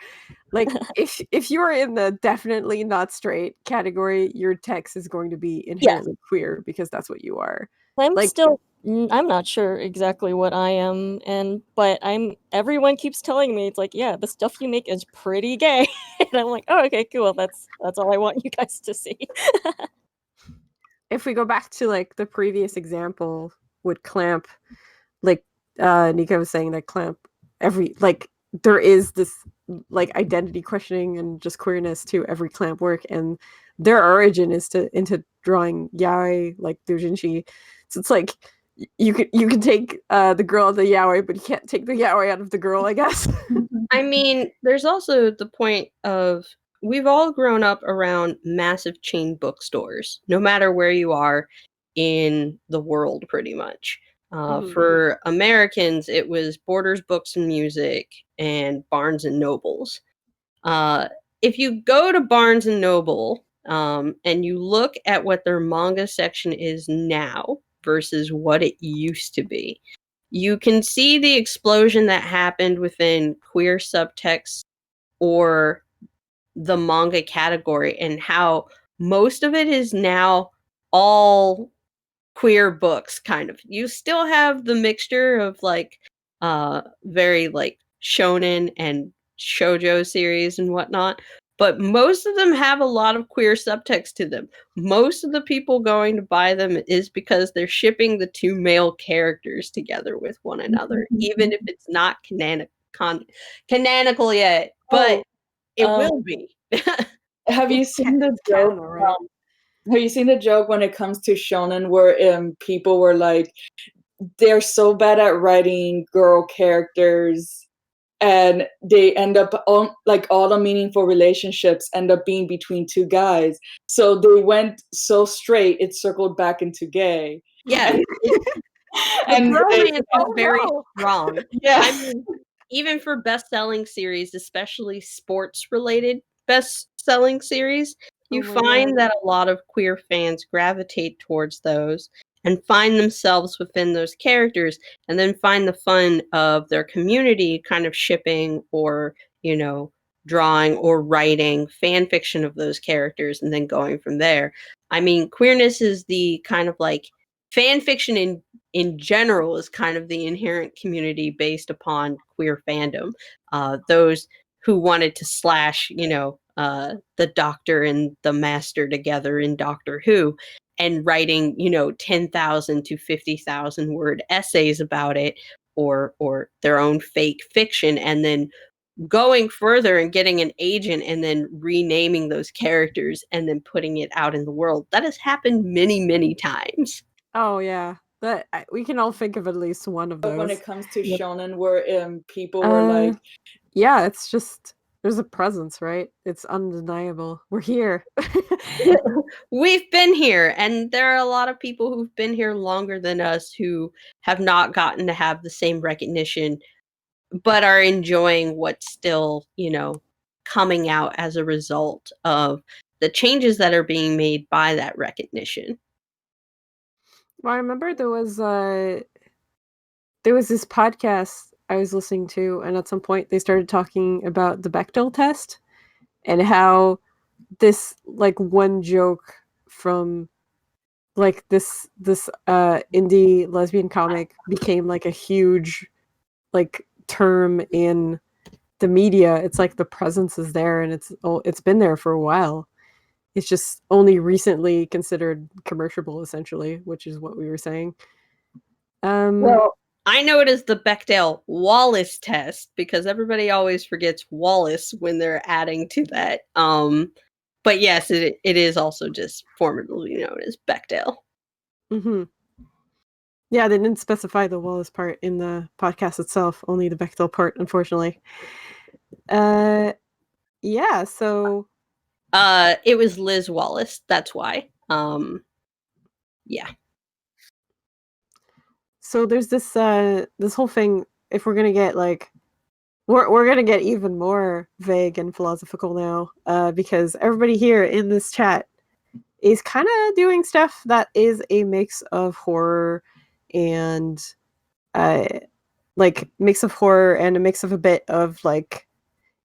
[SPEAKER 1] Like if you are in the definitely not straight category, your text is going to be inherently queer because that's what you are. Like
[SPEAKER 3] I'm not sure exactly what I am, but everyone keeps telling me it's like, yeah, the stuff you make is pretty gay. And I'm like, oh, okay, cool. That's all I want you guys to see.
[SPEAKER 1] if we go back to like the previous example with Clamp, like Nika was saying that Clamp there is this like identity questioning and just queerness to every Clamp work, and their origin is into drawing yaoi like doujinshi. So it's like you can take the girl out of the yaoi, but you can't take the yaoi out of the girl, I guess.
[SPEAKER 2] I mean, there's also the point of we've all grown up around massive chain bookstores, no matter where you are in the world, pretty much. For Americans, it was Borders Books and Music and Barnes and Nobles. If you go to Barnes and Noble and you look at what their manga section is now versus what it used to be, you can see the explosion that happened within queer subtext or the manga category and how most of it is now all queer books, kind of. You still have the mixture of like very like shonen and shoujo series and whatnot, but most of them have a lot of queer subtext to them. Most of the people going to buy them is because they're shipping the two male characters together with one another, even if it's not canonical yet, but it will be.
[SPEAKER 4] Have you seen the
[SPEAKER 1] canon,
[SPEAKER 4] joke?
[SPEAKER 1] right?
[SPEAKER 4] Have you seen the joke when it comes to shonen where people were like, they're so bad at writing girl characters and they end up like all the meaningful relationships end up being between two guys. So they went so straight, it circled back into gay.
[SPEAKER 2] Yeah.
[SPEAKER 4] And
[SPEAKER 2] The bromance
[SPEAKER 1] Oh,
[SPEAKER 2] is very
[SPEAKER 1] no.
[SPEAKER 2] strong.
[SPEAKER 4] yeah.
[SPEAKER 2] I mean, even for best-selling series, especially sports-related best-selling series, you
[SPEAKER 1] Oh my
[SPEAKER 2] find
[SPEAKER 1] God.
[SPEAKER 2] that a lot of queer fans gravitate towards those and find themselves within those characters, and then find the fun of their community kind of shipping or, drawing or writing fan fiction of those characters and then going from there. I mean, queerness is the kind of like fan fiction in general is kind of the inherent community based upon queer fandom. Those who wanted to slash, the Doctor and the Master together in Doctor Who, and writing, 10,000 to 50,000 word essays about it, or their own fake fiction, and then going further and getting an agent and then renaming those characters and then putting it out in the world. That has happened many, many times.
[SPEAKER 1] Oh yeah, we can all think of at least one of those.
[SPEAKER 4] When it comes to
[SPEAKER 2] Yep.
[SPEAKER 4] shonen, where people were like,
[SPEAKER 1] yeah, it's just there's a presence, right? It's undeniable. We're here.
[SPEAKER 2] We've been here, and there are a lot of people who've been here longer than us who have not gotten to have the same recognition, but are enjoying what's still, coming out as a result of the changes that are being made by that recognition.
[SPEAKER 1] Well, I remember there was this podcast I was listening to, and at some point they started talking about the Bechdel test and how this like one joke from like this indie lesbian comic became like a huge like term in the media. It's like the presence is there, and it's been there for a while. It's just only recently considered commercial, essentially, which is what we were saying.
[SPEAKER 2] Well, I know it as the Bechdel-Wallace test because everybody always forgets Wallace when they're adding to that. But yes, it is also just formerly known as Bechdel.
[SPEAKER 1] Mm-hmm. Yeah, they didn't specify the Wallace part in the podcast itself, only the Bechdel part, unfortunately. Yeah, so
[SPEAKER 2] It was Liz Wallace, that's why. Yeah.
[SPEAKER 1] So there's this whole thing. If we're gonna get like, we're gonna get even more vague and philosophical now, because everybody here in this chat is kind of doing stuff that is a mix of horror and like mix of horror and a mix of a bit of like,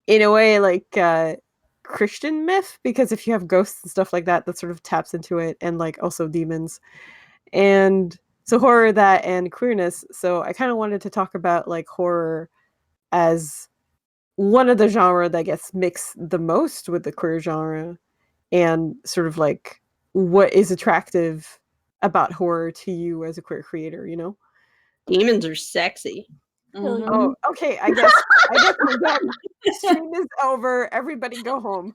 [SPEAKER 1] in a way, like Christian myth, because if you have ghosts and stuff like that, that sort of taps into it, and like also demons. And so horror, that, and queerness. So I kind of wanted to talk about like horror as one of the genre that gets mixed the most with the queer genre, and sort of like what is attractive about horror to you as a queer creator, you know?
[SPEAKER 2] Demons are sexy.
[SPEAKER 4] mhm.
[SPEAKER 1] Oh, okay. I guess we're done. Stream is over. Everybody go home.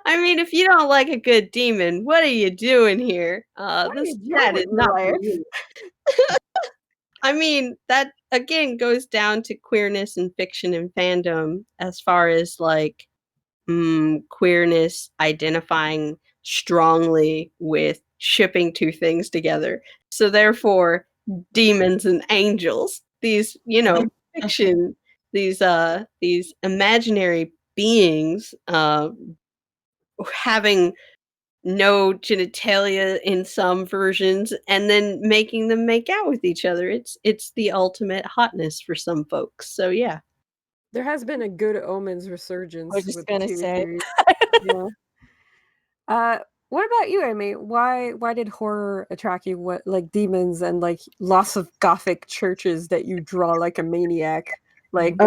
[SPEAKER 2] I mean, if you don't like a good demon, what are you doing here?
[SPEAKER 1] What are
[SPEAKER 2] This
[SPEAKER 1] you
[SPEAKER 2] chat
[SPEAKER 1] doing,
[SPEAKER 2] is not for
[SPEAKER 1] life?
[SPEAKER 2] you. I mean, that again goes down to queerness and fiction and fandom as far as like queerness identifying strongly with shipping two things together. So therefore, demons and angels, these, fiction, these imaginary beings having no genitalia in some versions and then making them make out with each other. It's the ultimate hotness for some folks. So yeah.
[SPEAKER 1] There has been a Good Omens resurgence
[SPEAKER 3] I was just
[SPEAKER 1] with
[SPEAKER 3] gonna
[SPEAKER 1] TV
[SPEAKER 3] say.
[SPEAKER 1] series. Yeah. What about you, Amy? Why did horror attract you? What, like demons and like lots of gothic churches that you draw like a maniac? Like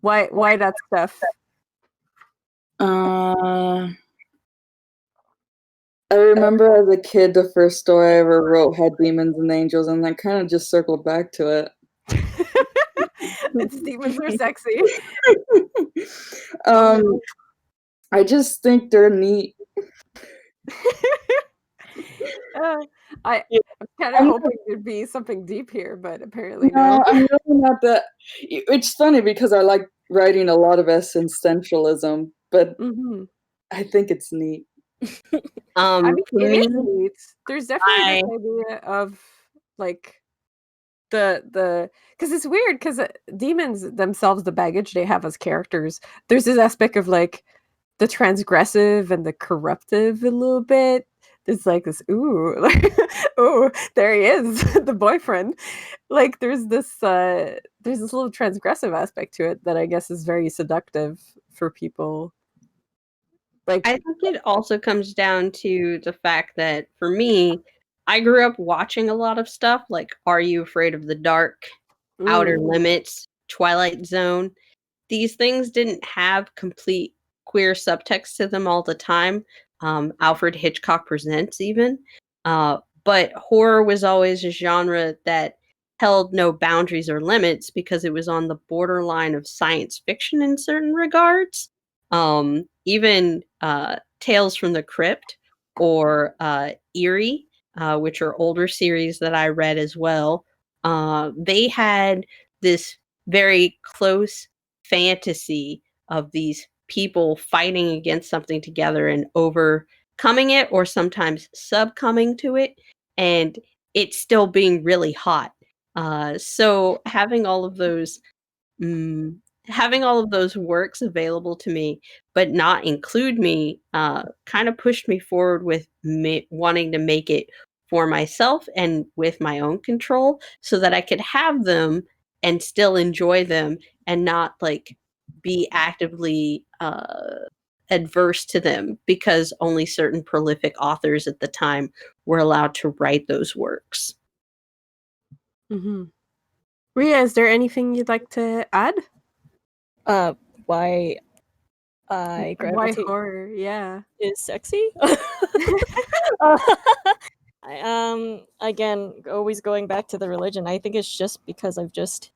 [SPEAKER 1] why that stuff?
[SPEAKER 4] I remember as a kid, the first story I ever wrote had demons and angels, and I kind of just circled back to it.
[SPEAKER 1] It's demons are sexy.
[SPEAKER 4] I just think they're neat.
[SPEAKER 1] I'm kind of
[SPEAKER 4] I'm
[SPEAKER 1] hoping there'd be something deep here, but apparently
[SPEAKER 4] No,
[SPEAKER 1] no.
[SPEAKER 4] I'm really not that. It's funny because I like writing a lot of existentialism, but
[SPEAKER 1] hmm
[SPEAKER 4] I think it's neat.
[SPEAKER 1] I mean,
[SPEAKER 2] For
[SPEAKER 1] it
[SPEAKER 2] me,
[SPEAKER 1] is neat. There's definitely
[SPEAKER 2] I
[SPEAKER 1] this idea of like the because it's weird because demons themselves, the baggage they have as characters, there's this aspect of like the transgressive and the corruptive a little bit. There's like this like ooh, there he is, the boyfriend. Like there's this little transgressive aspect to it that I guess is very seductive for people. Like
[SPEAKER 2] I think it also comes down to the fact that for me, I grew up watching a lot of stuff like Are You Afraid of the Dark, Outer
[SPEAKER 1] mm,
[SPEAKER 2] Limits, Twilight Zone. These things didn't have complete queer subtext to them all the time. Alfred Hitchcock Presents, even. But horror was always a genre that held no boundaries or limits because it was on the borderline of science fiction in certain regards. Even Tales from the Crypt or Eerie, which are older series that I read as well, they had this very close fantasy of these people fighting against something together and overcoming it or sometimes succumbing to it and it still being really hot. So mm, having all of those works available to me but not include me kind of pushed me forward with me wanting to make it for myself and with my own control so that I could have them and still enjoy them and not like be actively adverse to them because only certain prolific authors at the time were allowed to write those works.
[SPEAKER 1] hmm Ria, is there anything you'd like to add?
[SPEAKER 3] Why I
[SPEAKER 1] Why
[SPEAKER 3] gravitate
[SPEAKER 1] horror? Yeah.
[SPEAKER 3] is sexy. Again, always going back to the religion. I think it's just because I guess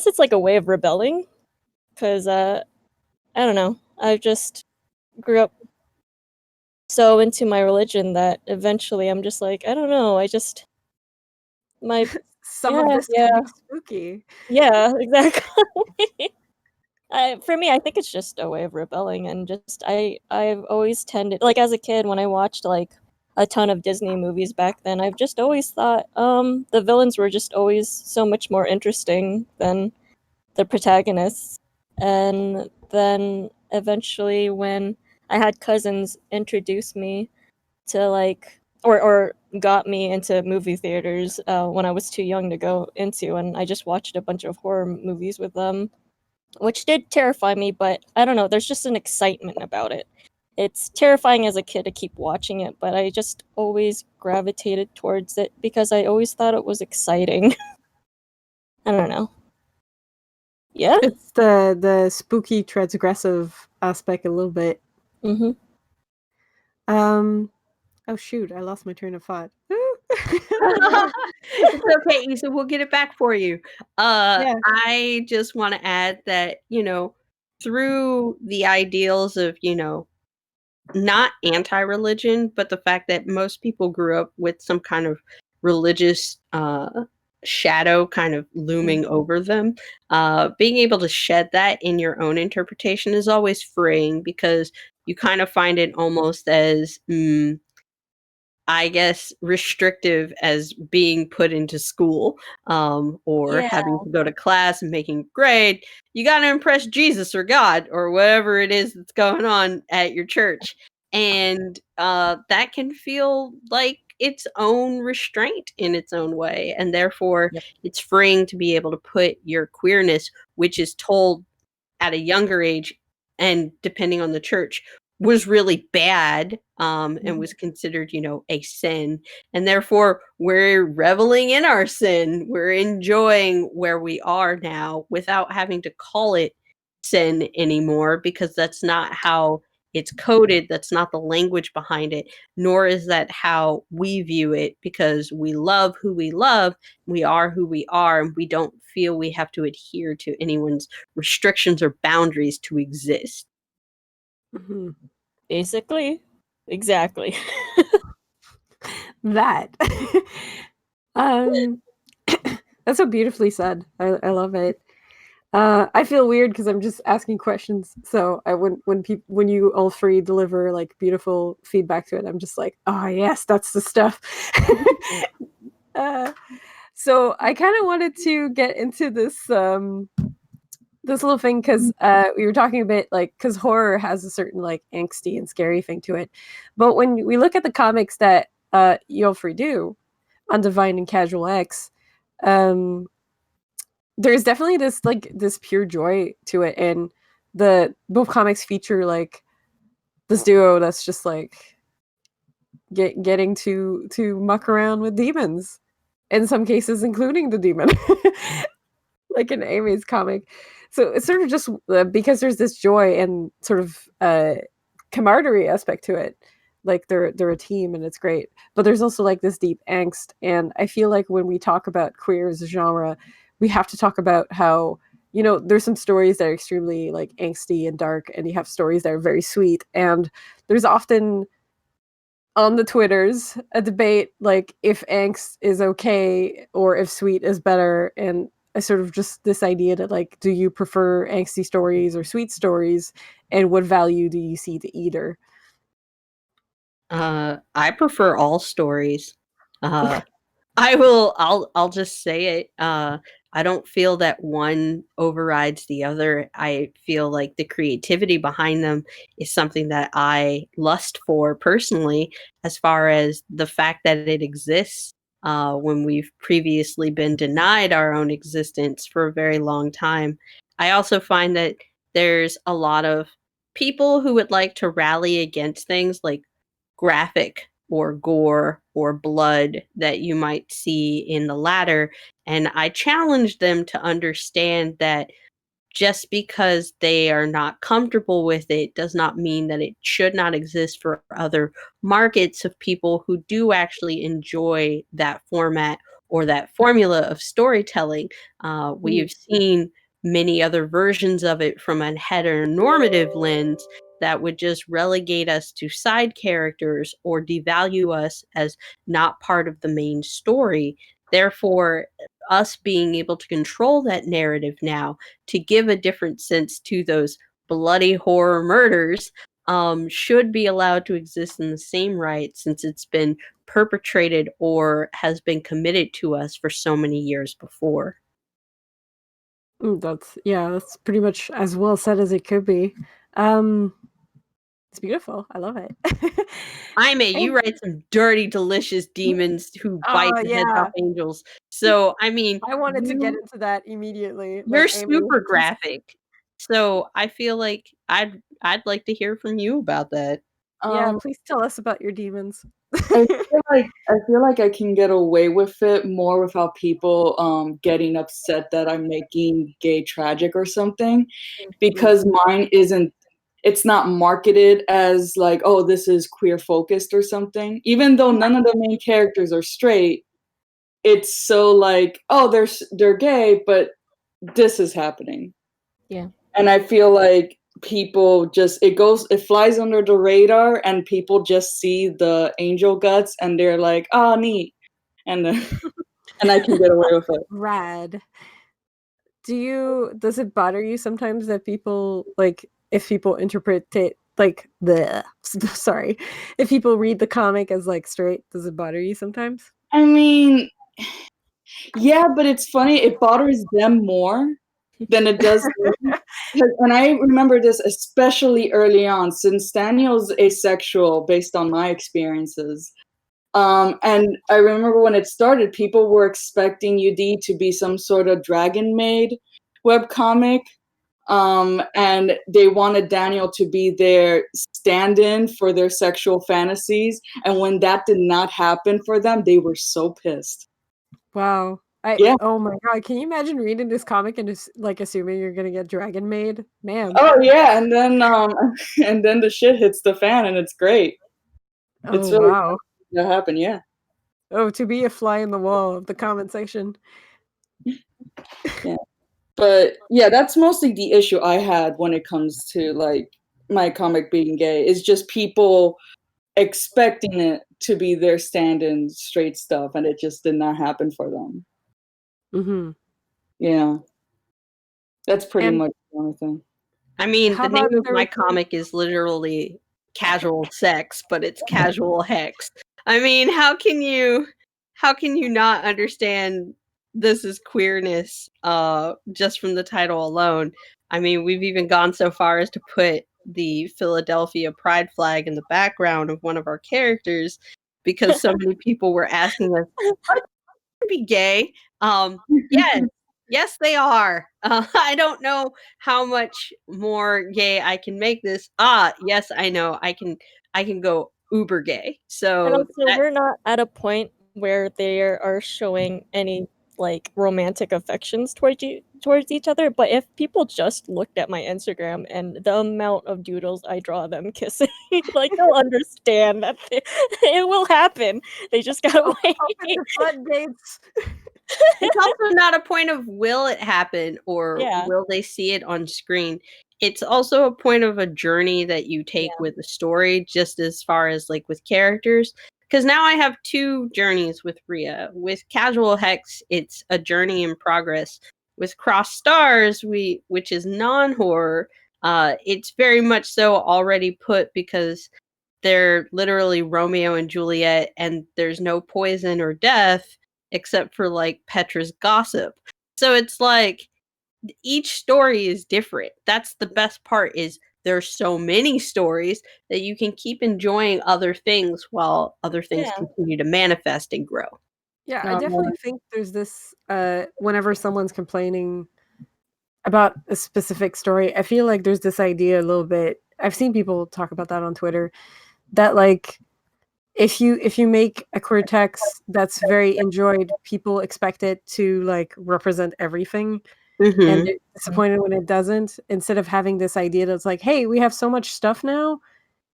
[SPEAKER 3] it's like a way of rebelling. Because I don't know. I just grew up so into my religion that eventually I'm just like, I don't know. My
[SPEAKER 1] Some of this can be spooky.
[SPEAKER 3] yeah, exactly. For me, I think it's just a way of rebelling, and I've always tended, like as a kid when I watched like a ton of Disney movies back then, I've just always thought the villains were just always so much more interesting than the protagonists. And then eventually when I had cousins introduce me to like or got me into movie theaters when I was too young to go into, and I just watched a bunch of horror movies with them, which did terrify me, but I don't know, there's just an excitement about it. It's terrifying as a kid to keep watching it, but I just always gravitated towards it because I always thought it was exciting. I don't know. Yeah.
[SPEAKER 1] It's the spooky transgressive aspect a little bit.
[SPEAKER 3] Mm-hmm.
[SPEAKER 1] Oh shoot, I lost my train of thought.
[SPEAKER 2] It's okay, Issa, we'll get it back for you.
[SPEAKER 1] Yeah.
[SPEAKER 2] I just want to add that, through the ideals of, not anti-religion, but the fact that most people grew up with some kind of religious shadow kind of looming over them. Being able to shed that in your own interpretation is always freeing because you kind of find it almost as I guess, restrictive as being put into school or
[SPEAKER 3] Yeah.
[SPEAKER 2] having to go to class and making a grade. You got to impress Jesus or God or whatever it is that's going on at your church. And that can feel like its own restraint in its own way. And therefore,
[SPEAKER 3] Yep.
[SPEAKER 2] it's freeing to be able to put your queerness, which is told at a younger age and depending on the church was really bad and was considered a sin, and therefore we're reveling in our sin, we're enjoying where we are now without having to call it sin anymore because that's not how it's coded, that's not the language behind it, nor is that how we view it because we love who we love, we are who we are, and we don't feel we have to adhere to anyone's restrictions or boundaries to exist.
[SPEAKER 1] Mhm.
[SPEAKER 3] Basically. Exactly.
[SPEAKER 1] That. um, that's so beautifully said. I love it. I feel weird because I'm just asking questions. So when you all three deliver like beautiful feedback to it, I'm just like, oh yes, that's the stuff. So I kind of wanted to get into this this little thing because we were talking a bit like because horror has a certain like angsty and scary thing to it, but when we look at the comics that you all three do on Divine and Casual X, um, there's definitely this pure joy to it, and the both comics feature like this duo that's just like getting to muck around with demons, in some cases including the demon, like in Amy's comic. So it's sort of just because there's this joy and sort of camaraderie aspect to it. Like they're a team and it's great, but there's also like this deep angst. And I feel like when we talk about queer as a genre, we have to talk about how there's some stories that are extremely like angsty and dark, and you have stories that are very sweet. And there's often on the Twitters a debate like if angst is okay or if sweet is better, and I sort of just this idea that like, do you prefer angsty stories or sweet stories, and what value do you see to either?
[SPEAKER 2] I prefer all stories. I'll just say it. I don't feel that one overrides the other. I feel like the creativity behind them is something that I lust for personally, as far as the fact that it exists when we've previously been denied our own existence for a very long time. I also find that there's a lot of people who would like to rally against things like graphic or gore or blood that you might see in the latter. And I challenge them to understand that just because they are not comfortable with it does not mean that it should not exist for other markets of people who do actually enjoy that format or that formula of storytelling. We've seen many other versions of it from a heteronormative lens that would just relegate us to side characters or devalue us as not part of the main story. Therefore, us being able to control that narrative now to give a different sense to those bloody horror murders should be allowed to exist in the same right, since it's been perpetrated or has been committed to us for so many years before.
[SPEAKER 1] That's pretty much as well said as it could be. It's beautiful. I love it.
[SPEAKER 2] Jaime,
[SPEAKER 1] And-
[SPEAKER 2] you write some dirty, delicious demons who bite
[SPEAKER 1] oh
[SPEAKER 2] the heads
[SPEAKER 1] yeah,
[SPEAKER 2] off angels. So, I mean,
[SPEAKER 1] I wanted to get into that immediately.
[SPEAKER 2] you're
[SPEAKER 1] Like Amy,
[SPEAKER 2] super graphic. So I feel like I'd like to hear from you about that.
[SPEAKER 1] yeah,
[SPEAKER 4] Um,
[SPEAKER 1] please tell us about your demons.
[SPEAKER 4] I feel like I can get away with it more without people getting upset that I'm making gay tragic or something, because mine isn't. It's not marketed as like, oh, this is queer focused or something. Even though none of the main characters are straight, it's so like, oh, they're gay, but this is happening.
[SPEAKER 3] Yeah.
[SPEAKER 4] And I feel like people just it flies under the radar, and people just see the angel guts and they're like, oh, neat, and then, and I can get away with it.
[SPEAKER 1] Rad. Does it bother you sometimes that people like if people interpret it like the sorry, if people read the comic as like straight, does it bother you sometimes?
[SPEAKER 4] I mean, yeah, but it's funny, it bothers them more than it does me. And I remember this especially early on, since Daniel's asexual based on my experiences. And I remember when it started, people were expecting UD to be some sort of dragon maid webcomic. And they wanted Daniel to be their stand-in for their sexual fantasies. And when that did not happen for them, they were so pissed.
[SPEAKER 1] Wow.
[SPEAKER 4] Yeah.
[SPEAKER 1] Oh my god, can you imagine reading this comic and just like assuming you're gonna get dragon maid? Man.
[SPEAKER 4] Oh yeah, and then and then the shit hits the fan, and it's great.
[SPEAKER 1] Oh
[SPEAKER 4] It's really
[SPEAKER 1] wow.
[SPEAKER 4] that happened, yeah.
[SPEAKER 1] Oh, to be a fly in the wall of the comment section.
[SPEAKER 4] Yeah. But yeah, that's mostly the issue I had when it comes to like my comic being gay, is just people expecting it to be their stand-in straight stuff, and it just did not happen for them.
[SPEAKER 1] Mm-hmm.
[SPEAKER 4] Yeah, that's pretty
[SPEAKER 1] And
[SPEAKER 4] much the only thing.
[SPEAKER 2] I mean,
[SPEAKER 1] how
[SPEAKER 2] the name
[SPEAKER 1] about
[SPEAKER 2] of my comic is literally casual sex, but it's casual hex. I mean, how can you not understand this is queerness just from the title alone? I mean, we've even gone so far as to put the Philadelphia pride flag in the background of one of our characters because so many people were asking us, "Are you be gay?" Yes. Yes, they are. I don't know how much more gay I can make this. Yes, I know. I can go uber gay.
[SPEAKER 3] And
[SPEAKER 2] So
[SPEAKER 3] also, we're not at a point where they are showing any like romantic affections towards each other. But if people just looked at my Instagram and the amount of doodles I draw them kissing, like they'll understand that it will happen. They just gotta wait.
[SPEAKER 1] open the floodgates?
[SPEAKER 2] it's also not a point of will it happen or
[SPEAKER 3] Yeah.
[SPEAKER 2] will they see it on screen. It's also a point of a journey that you take with the story, just as far as like with characters. Because now I have two journeys with Rhea. With Casual Hex, it's a journey in progress. With Cross Stars, which is non-horror, it's very much so already put because they're literally Romeo and Juliet, and there's no poison or death except for like Petra's gossip. So it's like each story is different. That's the best part is there's so many stories that you can keep enjoying other things while other things
[SPEAKER 3] Yeah.
[SPEAKER 2] continue to manifest and grow.
[SPEAKER 1] Yeah, I definitely think there's this whenever someone's complaining about a specific story, I feel like there's this idea a little bit. I've seen people talk about that on Twitter that like if you make a queer text that's very enjoyed, people expect it to like represent everything and they're disappointed when it doesn't, instead of having this idea that's like, hey, we have so much stuff now.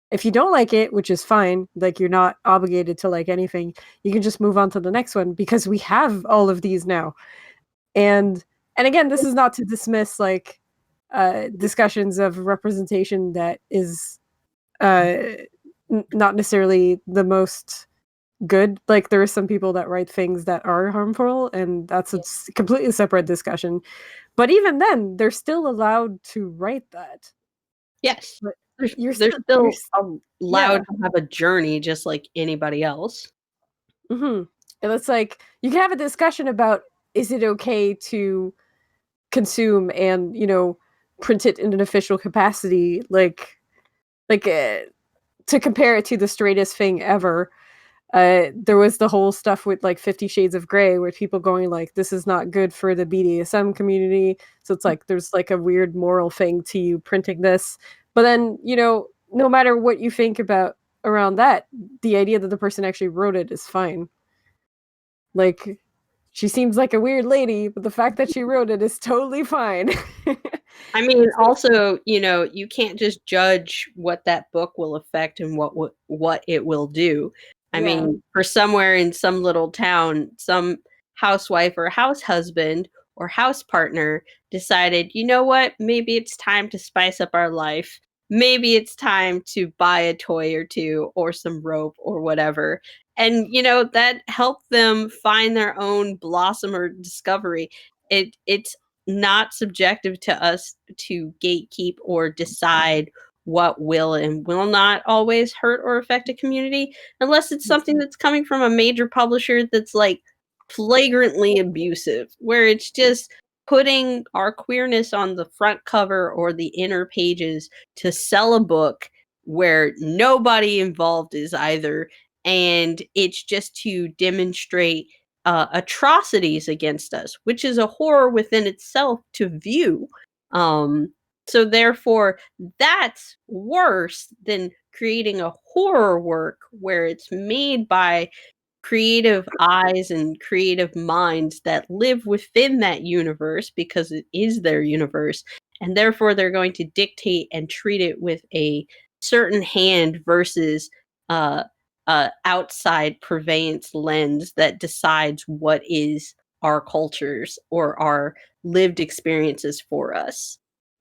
[SPEAKER 1] If you don't like it, which is fine, like you're not obligated to like anything, you can just move on to the next one because we have all of these now. And again, this is not to dismiss like discussions of representation that is not necessarily the most good. Like there are some people that write things that are harmful, and that's a completely separate discussion. But even then, they're still allowed to write that.
[SPEAKER 2] Yes.
[SPEAKER 1] But
[SPEAKER 2] They're
[SPEAKER 1] still
[SPEAKER 2] allowed to have a journey just like anybody else.
[SPEAKER 1] Mm-hmm. And it's like you can have a discussion about, is it okay to consume and print it in an official capacity, like to compare it to the straightest thing ever. There was the whole stuff with like 50 Shades of Grey where people going like, this is not good for the BDSM community. So it's like there's like a weird moral thing to you printing this. But then, no matter what you think about around that, the idea that the person actually wrote it is fine. Like, she seems like a weird lady, but the fact that she wrote it is totally fine.
[SPEAKER 2] I mean, also, you can't just judge what that book will affect and what it will do. I mean, for somewhere in some little town, some housewife or house husband or house partner decided, you know what, maybe it's time to spice up our life. Maybe it's time to buy a toy or two or some rope or whatever. And, that helped them find their own blossom or discovery. It's not subjective to us to gatekeep or decide what will and will not always hurt or affect a community unless it's something that's coming from a major publisher that's like flagrantly abusive, where it's just putting our queerness on the front cover or the inner pages to sell a book where nobody involved is either, and it's just to demonstrate atrocities against us, which is a horror within itself to view. So therefore, that's worse than creating a horror work where it's made by creative eyes and creative minds that live within that universe because it is their universe, and therefore they're going to dictate and treat it with a certain hand versus uh outside purveyance lens that decides what is our cultures or our lived experiences for us.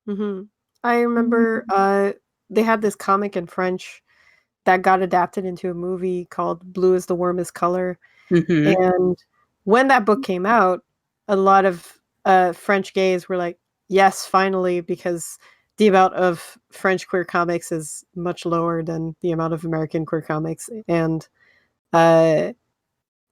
[SPEAKER 1] I remember they had this comic in French that got adapted into a movie called Blue is the Warmest Color.
[SPEAKER 2] Mhm.
[SPEAKER 1] And when that book came out, a lot of French gays were like, yes, finally, because the amount of French queer comics is much lower than the amount of American queer comics. And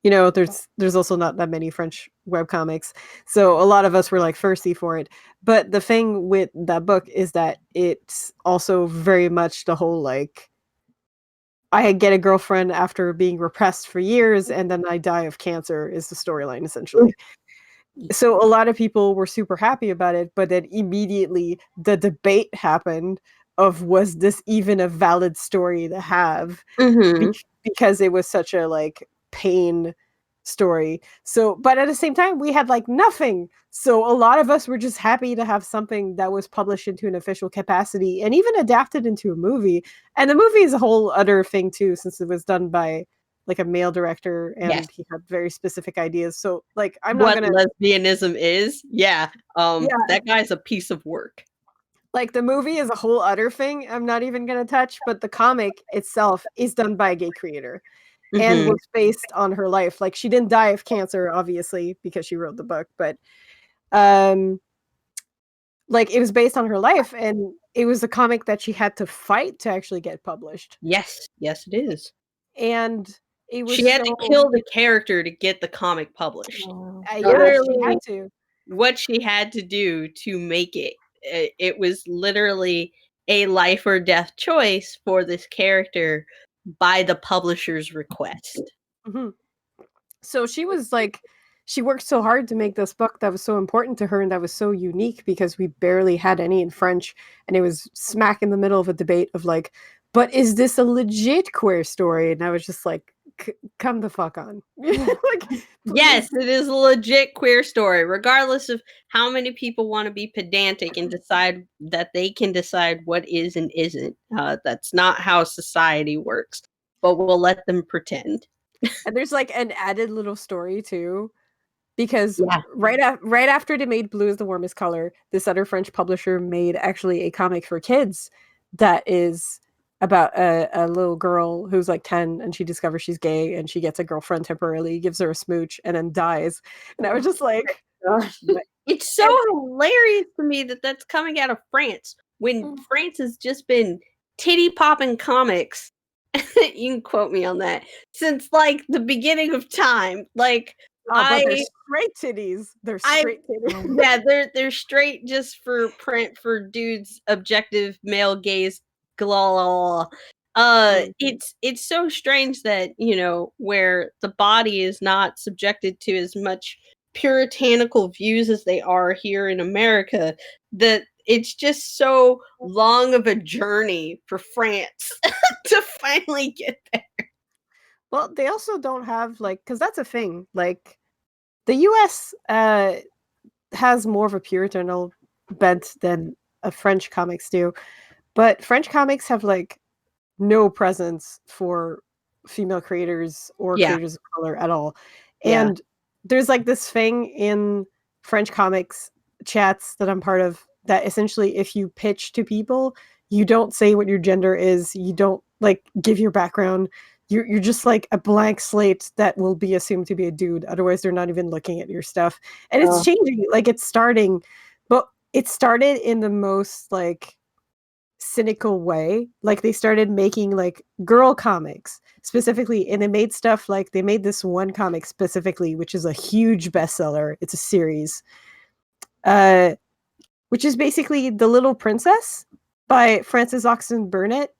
[SPEAKER 1] you know, there's also not that many French webcomics. So a lot of us were like thirsty for it. But the thing with that book is that it's also very much the whole like I get a girlfriend after being repressed for years and then I die of cancer is the storyline essentially. So a lot of people were super happy about it, but then immediately the debate happened of was this even a valid story to have
[SPEAKER 2] Mhm.
[SPEAKER 1] because it was such a like pain story. So but at the same time we had like nothing. So a lot of us were just happy to have something that was published into an official capacity and even adapted into a movie. And the movie is a whole other thing too, since it was done by like a male director
[SPEAKER 2] Yes.
[SPEAKER 1] and he had very specific ideas. So like I'm not
[SPEAKER 2] What
[SPEAKER 1] gonna
[SPEAKER 2] lesbianism is? Yeah.
[SPEAKER 1] Yeah.
[SPEAKER 2] That guy's a piece of work.
[SPEAKER 1] Like the movie is a whole other thing I'm not even gonna touch, but the comic itself is done by a gay creator and
[SPEAKER 2] Mhm.
[SPEAKER 1] was based on her life. Like she didn't die of cancer, obviously, because she wrote the book, but um like it was based on her life and it was a comic that she had to fight to actually get published.
[SPEAKER 2] Yes. Yes, it is.
[SPEAKER 1] And it was
[SPEAKER 2] She had to
[SPEAKER 1] so
[SPEAKER 2] kill the character to get the comic published.
[SPEAKER 3] Wow.
[SPEAKER 1] yeah, she
[SPEAKER 2] Literally
[SPEAKER 1] had to.
[SPEAKER 2] what she had to do to make it. It was literally a life or death choice for this character by the publisher's request.
[SPEAKER 1] Mhm. So she was like she worked so hard to make this book that was so important to her and that was so unique because we barely had any in French and it was smack in the middle of a debate of like, but is this a legit queer story? And I was just like, come the fuck on. Like,
[SPEAKER 2] Yes,
[SPEAKER 1] please.
[SPEAKER 2] it is a legit queer story, regardless of how many people want to be pedantic and decide that they can decide what is and isn't. That's not how society works, but we'll let them pretend.
[SPEAKER 1] And there's like an added little story too. Because
[SPEAKER 2] Yeah.
[SPEAKER 1] right after they made Blue is the Warmest Color, this other French publisher made actually a comic for kids that is about a little girl who's like 10 and she discovers she's gay and she gets a girlfriend temporarily, gives her a smooch, and then dies. And I was just like,
[SPEAKER 4] Gosh.
[SPEAKER 2] It's so hilarious to me that that's coming out of France when France has just been titty popping comics. You can quote me on that since like the beginning of time. Like
[SPEAKER 1] oh, but they're straight titties. They're straight titties.
[SPEAKER 2] yeah, they're straight just for print for dudes, objective male gaze. Glala. It's so strange that where the body is not subjected to as much puritanical views as they are here in America, that it's just so long of a journey for France to finally get there.
[SPEAKER 1] Well, they also don't have like because that's a thing. Like the US has more of a puritanical bent than French comics do. But French comics have like no presence for female creators or
[SPEAKER 2] Yeah.
[SPEAKER 1] creators of color at all.
[SPEAKER 2] Yeah.
[SPEAKER 1] And there's like this thing in French comics chats that I'm part of that essentially if you pitch to people, you don't say what your gender is, you don't like give your background. You're just like a blank slate that will be assumed to be a dude. Otherwise, they're not even looking at your stuff. And it's changing. Like it's starting, but it started in the most like cynical way. Like they started making like girl comics specifically, and they made stuff like they made this one comic specifically, which is a huge bestseller. It's a series, which is basically The Little Princess by Frances Oxen Burnett,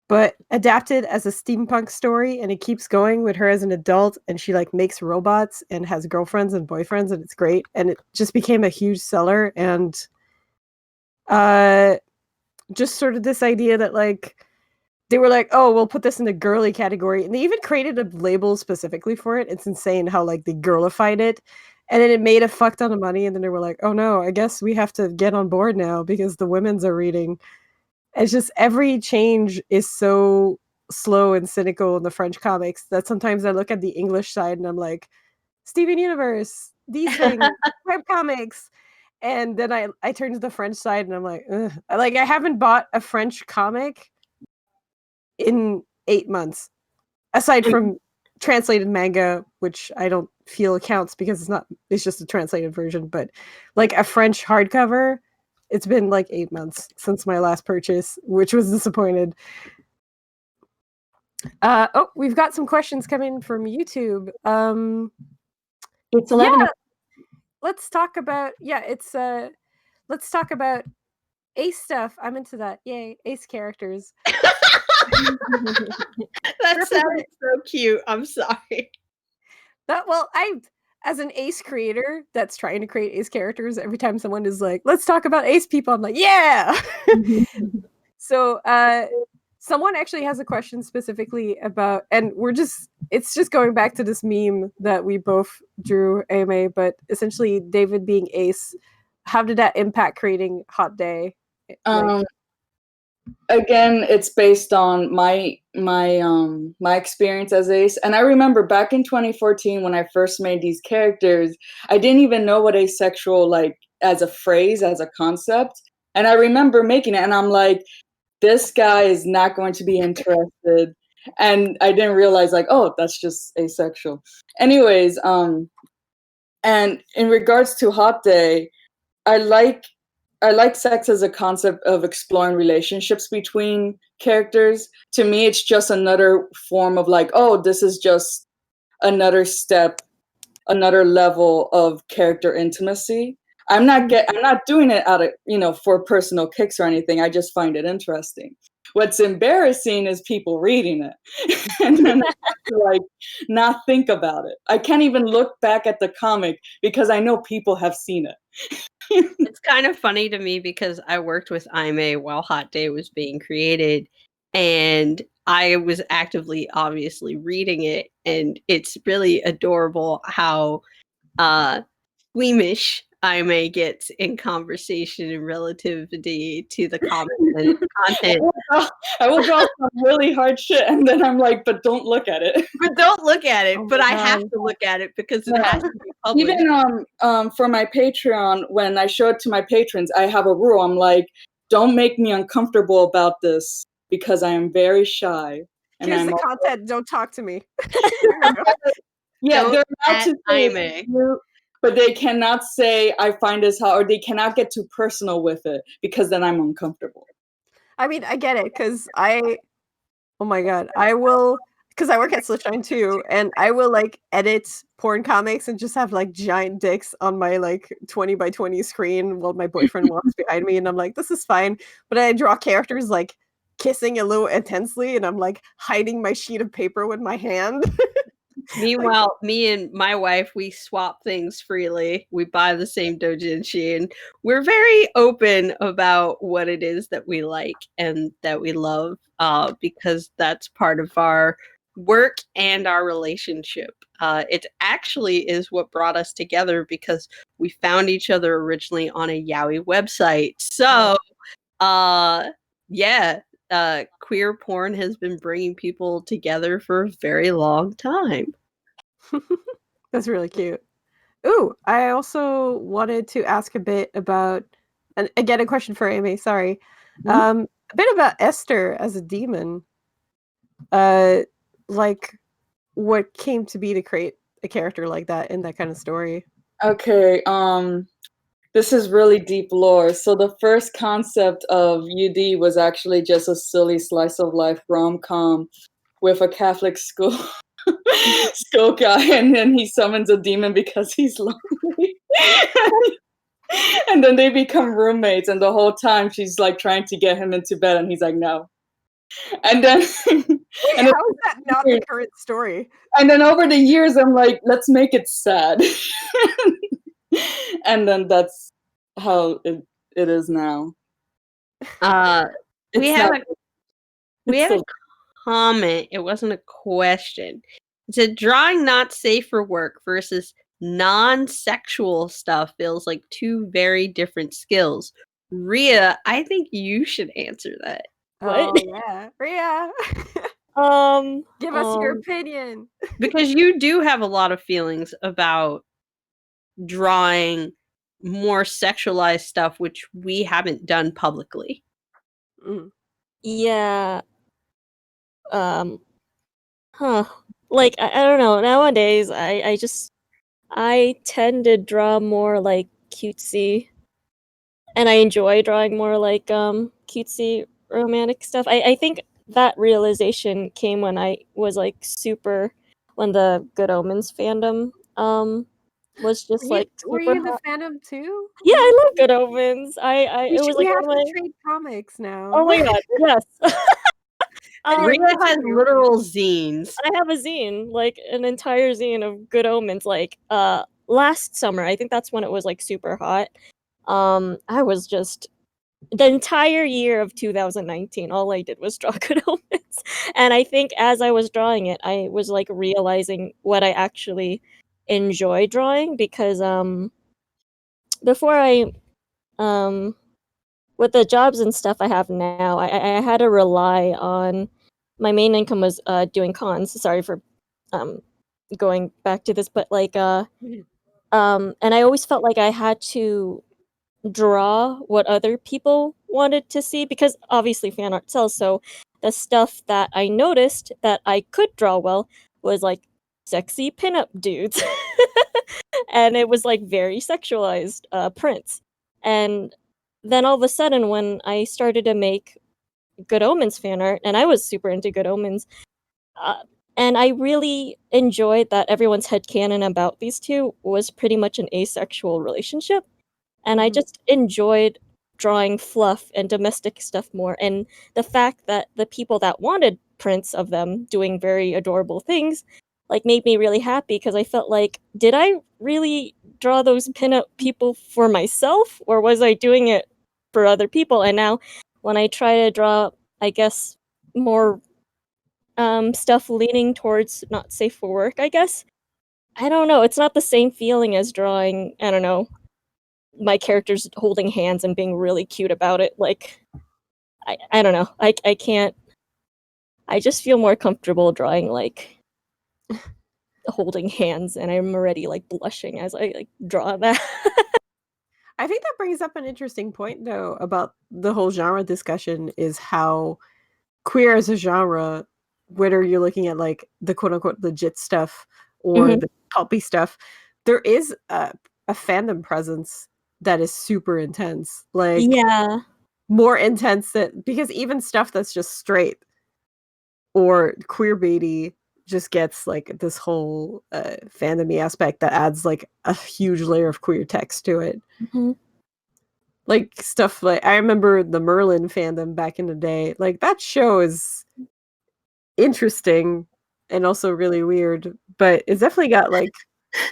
[SPEAKER 1] but adapted as a steampunk story, and it keeps going with her as an adult, and she like makes robots and has girlfriends and boyfriends, and it's great. And it just became a huge seller, and just sort of this idea that like they were like, oh, we'll put this in the girly category. And they even created a label specifically for it. It's insane how like they girlified it. And then it made a fuck ton of money. And then they were like, oh no, I guess we have to get on board now because the women's are reading. It's just every change is so slow and cynical in the French comics that sometimes I look at the English side and I'm like, Steven Universe, these things, web comics. And then I turn to the French side and I'm like, ugh. Like I haven't bought a French comic in 8 months, aside from translated manga, which I don't feel counts because it's just a translated version, but like a French hardcover, it's been like 8 months since my last purchase, which was disappointed. We've got some questions coming from YouTube.
[SPEAKER 3] It's 11.
[SPEAKER 1] Yeah, let's talk about let's talk about Ace stuff. I'm into that. Yay, Ace characters.
[SPEAKER 2] That sounds so cute. I'm sorry.
[SPEAKER 1] As an Ace creator that's trying to create Ace characters, every time someone is like, let's talk about Ace people, I'm like, yeah. So someone actually has a question specifically about, and it's just going back to this meme that we both drew, AMA, but essentially David being Ace, how did that impact creating Hot Day?
[SPEAKER 4] Again, it's based on my experience as Ace. And I remember back in 2014 when I first made these characters, I didn't even know what asexual, like, as a phrase, as a concept. And I remember making it and I'm like, this guy is not going to be interested. And I didn't realize, like, oh, that's just asexual. Anyways, and in regards to Hot Day, I like sex as a concept of exploring relationships between characters. To me, it's just another form of like, oh, this is just another step, another level of character intimacy. I'm not doing it out of, for personal kicks or anything. I just find it interesting. What's embarrassing is people reading it and then I have to, like, not think about it. I can't even look back at the comic because I know people have seen it.
[SPEAKER 2] It's kind of funny to me because I worked with Aime while Hot Day was being created, and I was actively, obviously, reading it, and it's really adorable how squeamish Aime gets in conversation and relativity to the comic and content.
[SPEAKER 4] I will draw some really hard shit, and then I'm like, but don't look at it.
[SPEAKER 2] But don't look at it.
[SPEAKER 1] Oh
[SPEAKER 2] but
[SPEAKER 1] my
[SPEAKER 2] I have
[SPEAKER 1] God.
[SPEAKER 2] to look at it because it has to be published.
[SPEAKER 4] Even for my Patreon, when I show it to my patrons, I have a rule. I'm like, don't make me uncomfortable about this because I am very shy. And
[SPEAKER 1] Here's
[SPEAKER 4] I'm
[SPEAKER 1] the content. Don't talk to me.
[SPEAKER 4] yeah,
[SPEAKER 2] Don't
[SPEAKER 4] they're allowed to say
[SPEAKER 2] Aime.
[SPEAKER 4] but they cannot say I find this hard, or they cannot get too personal with it because then I'm uncomfortable.
[SPEAKER 1] I mean, I get it because oh my God, I will, because I work at Slipshine too, and I will like edit porn comics and just have like giant dicks on my like 20 by 20 screen while my boyfriend walks behind me, and I'm like, this is fine. But I draw characters like kissing a little intensely, and I'm like hiding my sheet of paper with my hand.
[SPEAKER 2] Meanwhile, me and my wife, we swap things freely. We buy the same doujinshi, and we're very open about what it is that we like and that we love, because that's part of our work and our relationship. It actually is what brought us together because we found each other originally on a yaoi website. So, yeah, queer porn has been bringing people together for a very long time.
[SPEAKER 1] That's really cute. Ooh, I also wanted to ask a bit about, and again, a question for Amy. Sorry, a bit about Esther as a demon. Like what came to be to create a character like that in that kind of story.
[SPEAKER 4] Okay, this is really deep lore. So the first concept of UD was actually just a silly slice of life rom-com with a Catholic school guy, and then he summons a demon because he's lonely. And then they become roommates, and the whole time she's like trying to get him into bed, and he's like, no. And then
[SPEAKER 1] Wait, how is that not the current story?
[SPEAKER 4] And then over the years, I'm like, let's make it sad. And then that's how it is now.
[SPEAKER 2] We have a
[SPEAKER 4] a
[SPEAKER 2] comment. It wasn't a question. It said drawing not safe for work versus non-sexual stuff feels like two very different skills. Rhea, I think you should answer that.
[SPEAKER 3] What?
[SPEAKER 1] Oh yeah, Rhea. Give us your opinion.
[SPEAKER 2] Because you do have a lot of feelings about drawing more sexualized stuff, which we haven't done publicly.
[SPEAKER 3] Yeah. huh. Like I don't know. Nowadays, I tend to draw more like cutesy, and I enjoy drawing more like cutesy romantic stuff. I think that realization came when I was like super when the Good Omens fandom was just like
[SPEAKER 1] Were
[SPEAKER 3] super
[SPEAKER 1] you in the
[SPEAKER 3] hot.
[SPEAKER 1] fandom too?
[SPEAKER 3] Yeah, I love Good Omens. It was
[SPEAKER 1] We
[SPEAKER 3] like
[SPEAKER 1] have
[SPEAKER 3] one of
[SPEAKER 1] to
[SPEAKER 3] my
[SPEAKER 1] trade comics now.
[SPEAKER 3] oh my god, yes.
[SPEAKER 2] Rhea
[SPEAKER 1] Anyway,
[SPEAKER 2] has literal zines.
[SPEAKER 3] I have a zine, like an entire zine of Good Omens, like last summer. I think that's when it was like super hot. I was just the entire year of 2019, all I did was draw Good Omens. And I think as I was drawing it, I was like realizing what I actually enjoy drawing because before I with the jobs and stuff I have now, I had to rely on my main income was doing cons. Sorry for um going back to this, but like and I always felt like I had to draw what other people wanted to see because obviously fan art sells. So the stuff that I noticed that I could draw well was like sexy pinup dudes. And it was like very sexualized prints. And then all of a sudden when I started to make Good Omens fan art, and I was super into Good Omens, uh, and I really enjoyed that everyone's headcanon about these two was pretty much an asexual relationship. And I
[SPEAKER 1] Mhm.
[SPEAKER 3] just enjoyed drawing fluff and domestic stuff more. And the fact that the people that wanted prints of them doing very adorable things like made me really happy because I felt like, did I really draw those pinup people for myself or was I doing it for other people? And now when I try to draw, I guess, more stuff leaning towards not safe for work, I guess. I don't know. It's not the same feeling as drawing, I don't know, my characters holding hands and being really cute about it. Like, I don't know. I can't. I just feel more comfortable drawing like holding hands, and I'm already like blushing as I like draw that.
[SPEAKER 1] I think that brings up an interesting point though about the whole genre discussion is how queer as a genre, whether you're looking at like the quote unquote legit stuff or
[SPEAKER 3] Mhm.
[SPEAKER 1] the pulpy stuff, there is a fandom presence that is super intense. Like
[SPEAKER 3] Yeah.
[SPEAKER 1] more intense that because even stuff that's just straight or queer baity just gets like this whole fandomy aspect that adds like a huge layer of queer text to it.
[SPEAKER 3] Mhm.
[SPEAKER 1] Like stuff like I remember the Merlin fandom back in the day. Like that show is interesting and also really weird, but it's definitely got like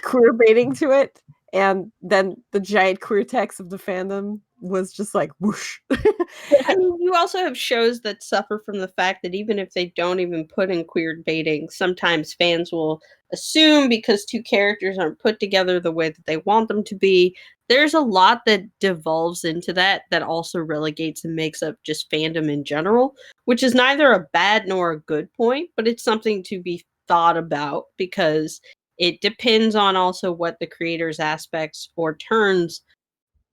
[SPEAKER 1] queer baiting to it. And then the giant queer text of the fandom was just like whoosh.
[SPEAKER 2] I mean, you also have shows that suffer from the fact that even if they don't even put in queer baiting, sometimes fans will assume because two characters aren't put together the way that they want them to be. There's a lot that devolves into that that also relegates and makes up just fandom in general, which is neither a bad nor a good point, but it's something to be thought about because it depends on also what the creator's aspects or turns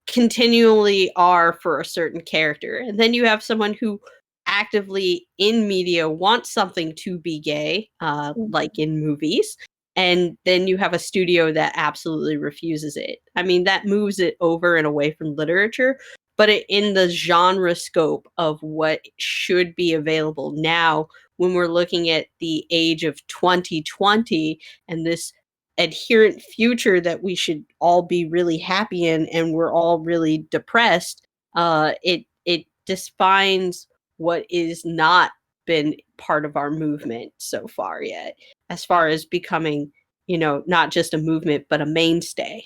[SPEAKER 2] continually are for a certain character. And then you have someone who actively in media wants something to be gay, like in movies. And then you have a studio that absolutely refuses it. I mean, that moves it over and away from literature, but in the genre scope of what should be available now, when we're looking at the age of 2020 and this adherent future that we should all be really happy in and we're all really depressed, it defines what is not been part of our movement so far yet, as far as becoming, not just a movement but a mainstay.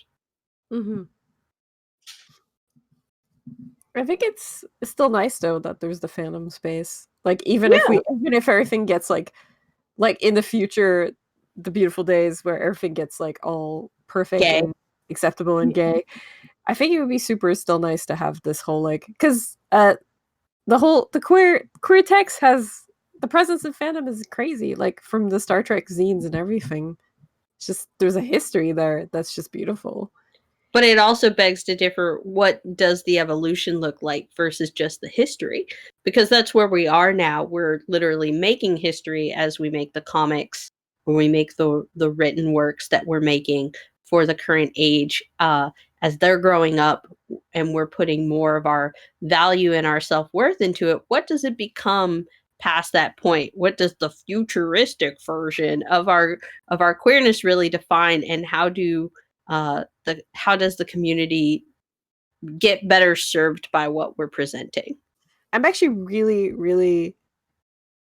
[SPEAKER 1] Mm-hmm. I think it's still nice though that there's the fandom space. Like even if everything gets like in the future, the beautiful days where everything gets like all perfect
[SPEAKER 2] Gay.
[SPEAKER 1] and acceptable and gay, I think it would be super still nice to have this whole like because the queer text has the presence of fandom is crazy. Like from the Star Trek zines and everything, it's just there's a history there that's just beautiful.
[SPEAKER 2] But it also begs to differ, what does the evolution look like versus just the history? Because that's where we are now. We're literally making history as we make the comics, or we make the written works that we're making for the current age, as they're growing up, and we're putting more of our value and our self-worth into it. What does it become past that point? What does the futuristic version of our queerness really define, and how does the community get better served by what we're presenting?
[SPEAKER 1] I'm actually really, really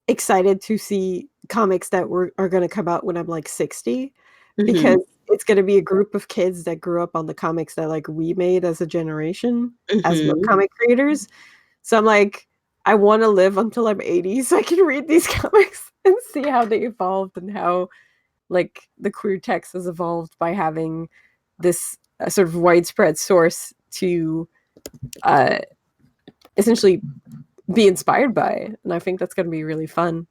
[SPEAKER 1] excited to see comics that are going to come out when I'm like 60, because it's going to be a group of kids that grew up on the comics that like we made as a generation as webcomic creators. So I'm like, I want to live until I'm 80 so I can read these comics and see how they evolved, and how like the queer text has evolved by having this sort of widespread source to essentially be inspired by. And I think that's going to be really fun.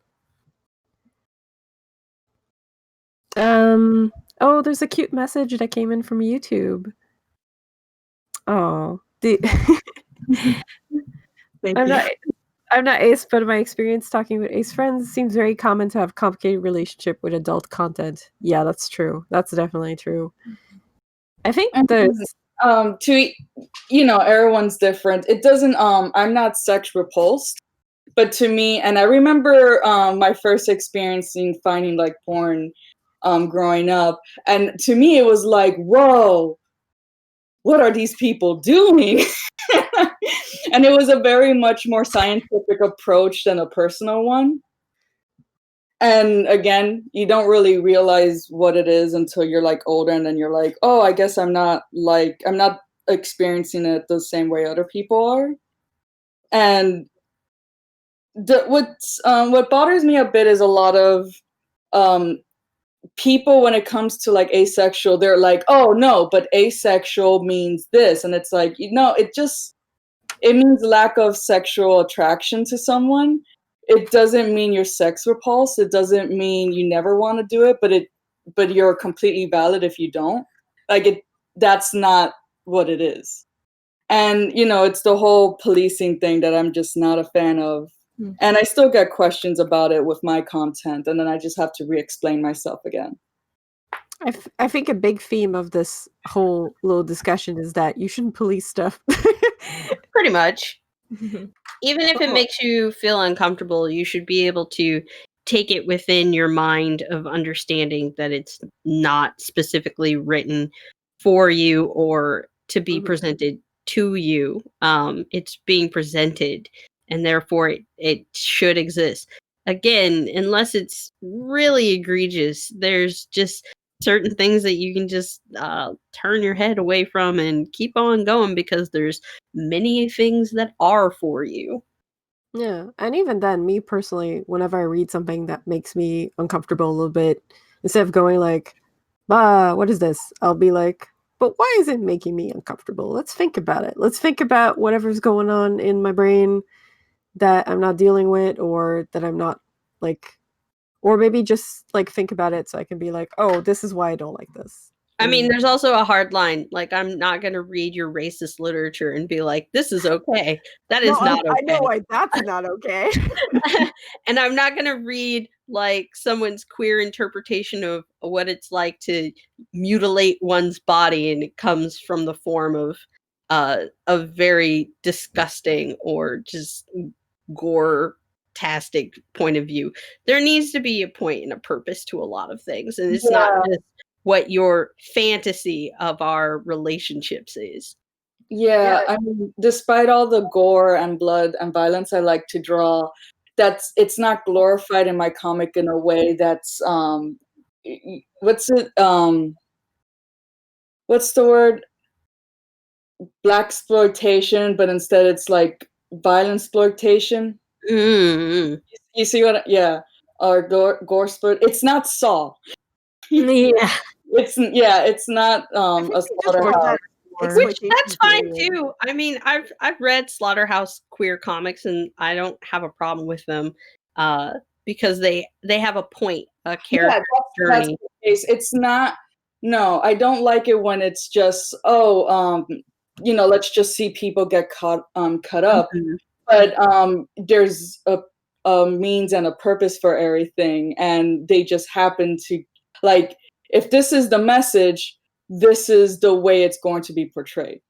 [SPEAKER 1] Oh, there's a cute message that came in from YouTube. Oh, I'm not Ace, but in my experience talking with Ace friends, it seems very common to have complicated relationship with adult content. Yeah, that's true. That's definitely true. I think there's
[SPEAKER 4] everyone's different. It doesn't I'm not sex repulsed, but to me, and I remember my first experience in finding like porn growing up, and to me it was like, whoa, what are these people doing? And it was a very much more scientific approach than a personal one. And again, you don't really realize what it is until you're like older, and then you're like, oh, I guess I'm not experiencing it the same way other people are. And what bothers me a bit is a lot of people, when it comes to like asexual, they're like, oh no, but asexual means this, and it's like, it means lack of sexual attraction to someone. It doesn't mean you're sex repulsed. It doesn't mean you never want to do it, but you're completely valid if you don't. That's not what it is. And it's the whole policing thing that I'm just not a fan of. And I still get questions about it with my content, and then I just have to re-explain myself again.
[SPEAKER 1] I think a big theme of this whole little discussion is that you shouldn't police stuff.
[SPEAKER 2] Pretty much. Even if it makes you feel uncomfortable, you should be able to take it within your mind of understanding that it's not specifically written for you or to be presented to you. It's being presented, and therefore it should exist. Again, unless it's really egregious, there's just certain things that you can just turn your head away from and keep on going, because there's many things that are for you.
[SPEAKER 1] Yeah, and even then, me personally, whenever I read something that makes me uncomfortable a little bit, instead of going like, "Bah, what is this?" I'll be like, "But why is it making me uncomfortable? Let's think about it. Let's think about whatever's going on in my brain that I'm not dealing with, or that I'm not like, or maybe just like think about it so I can be like, oh, this is why I don't like this."
[SPEAKER 2] I mean, there's also a hard line. Like, I'm not going to read your racist literature and be like, this is okay. That is not okay.
[SPEAKER 1] I know why that's not okay.
[SPEAKER 2] And I'm not going to read like someone's queer interpretation of what it's like to mutilate one's body, and it comes from the form of a very disgusting or just gore-tastic point of view. There needs to be a point and a purpose to a lot of things, and it's not just what your fantasy of our relationships is.
[SPEAKER 4] Yeah, I mean, despite all the gore and blood and violence I like to draw, it's not glorified in my comic in a way that's what's the word? Blaxploitation, but instead it's like violence exploitation.
[SPEAKER 2] Mm-hmm.
[SPEAKER 4] You see what? Yeah, or gore sport. It's not Saw.
[SPEAKER 3] Yeah.
[SPEAKER 4] It's not a slaughterhouse.
[SPEAKER 2] Which that's fine too. I mean, I've read Slaughterhouse queer comics, and I don't have a problem with them because they have a point, a character journey.
[SPEAKER 4] That's the case. It's not No, I don't like it when it's just let's just see people get cut up.
[SPEAKER 2] Mhm.
[SPEAKER 4] But there's a means and a purpose for everything, and they just happen to like if this is the message, this is the way it's going to be portrayed.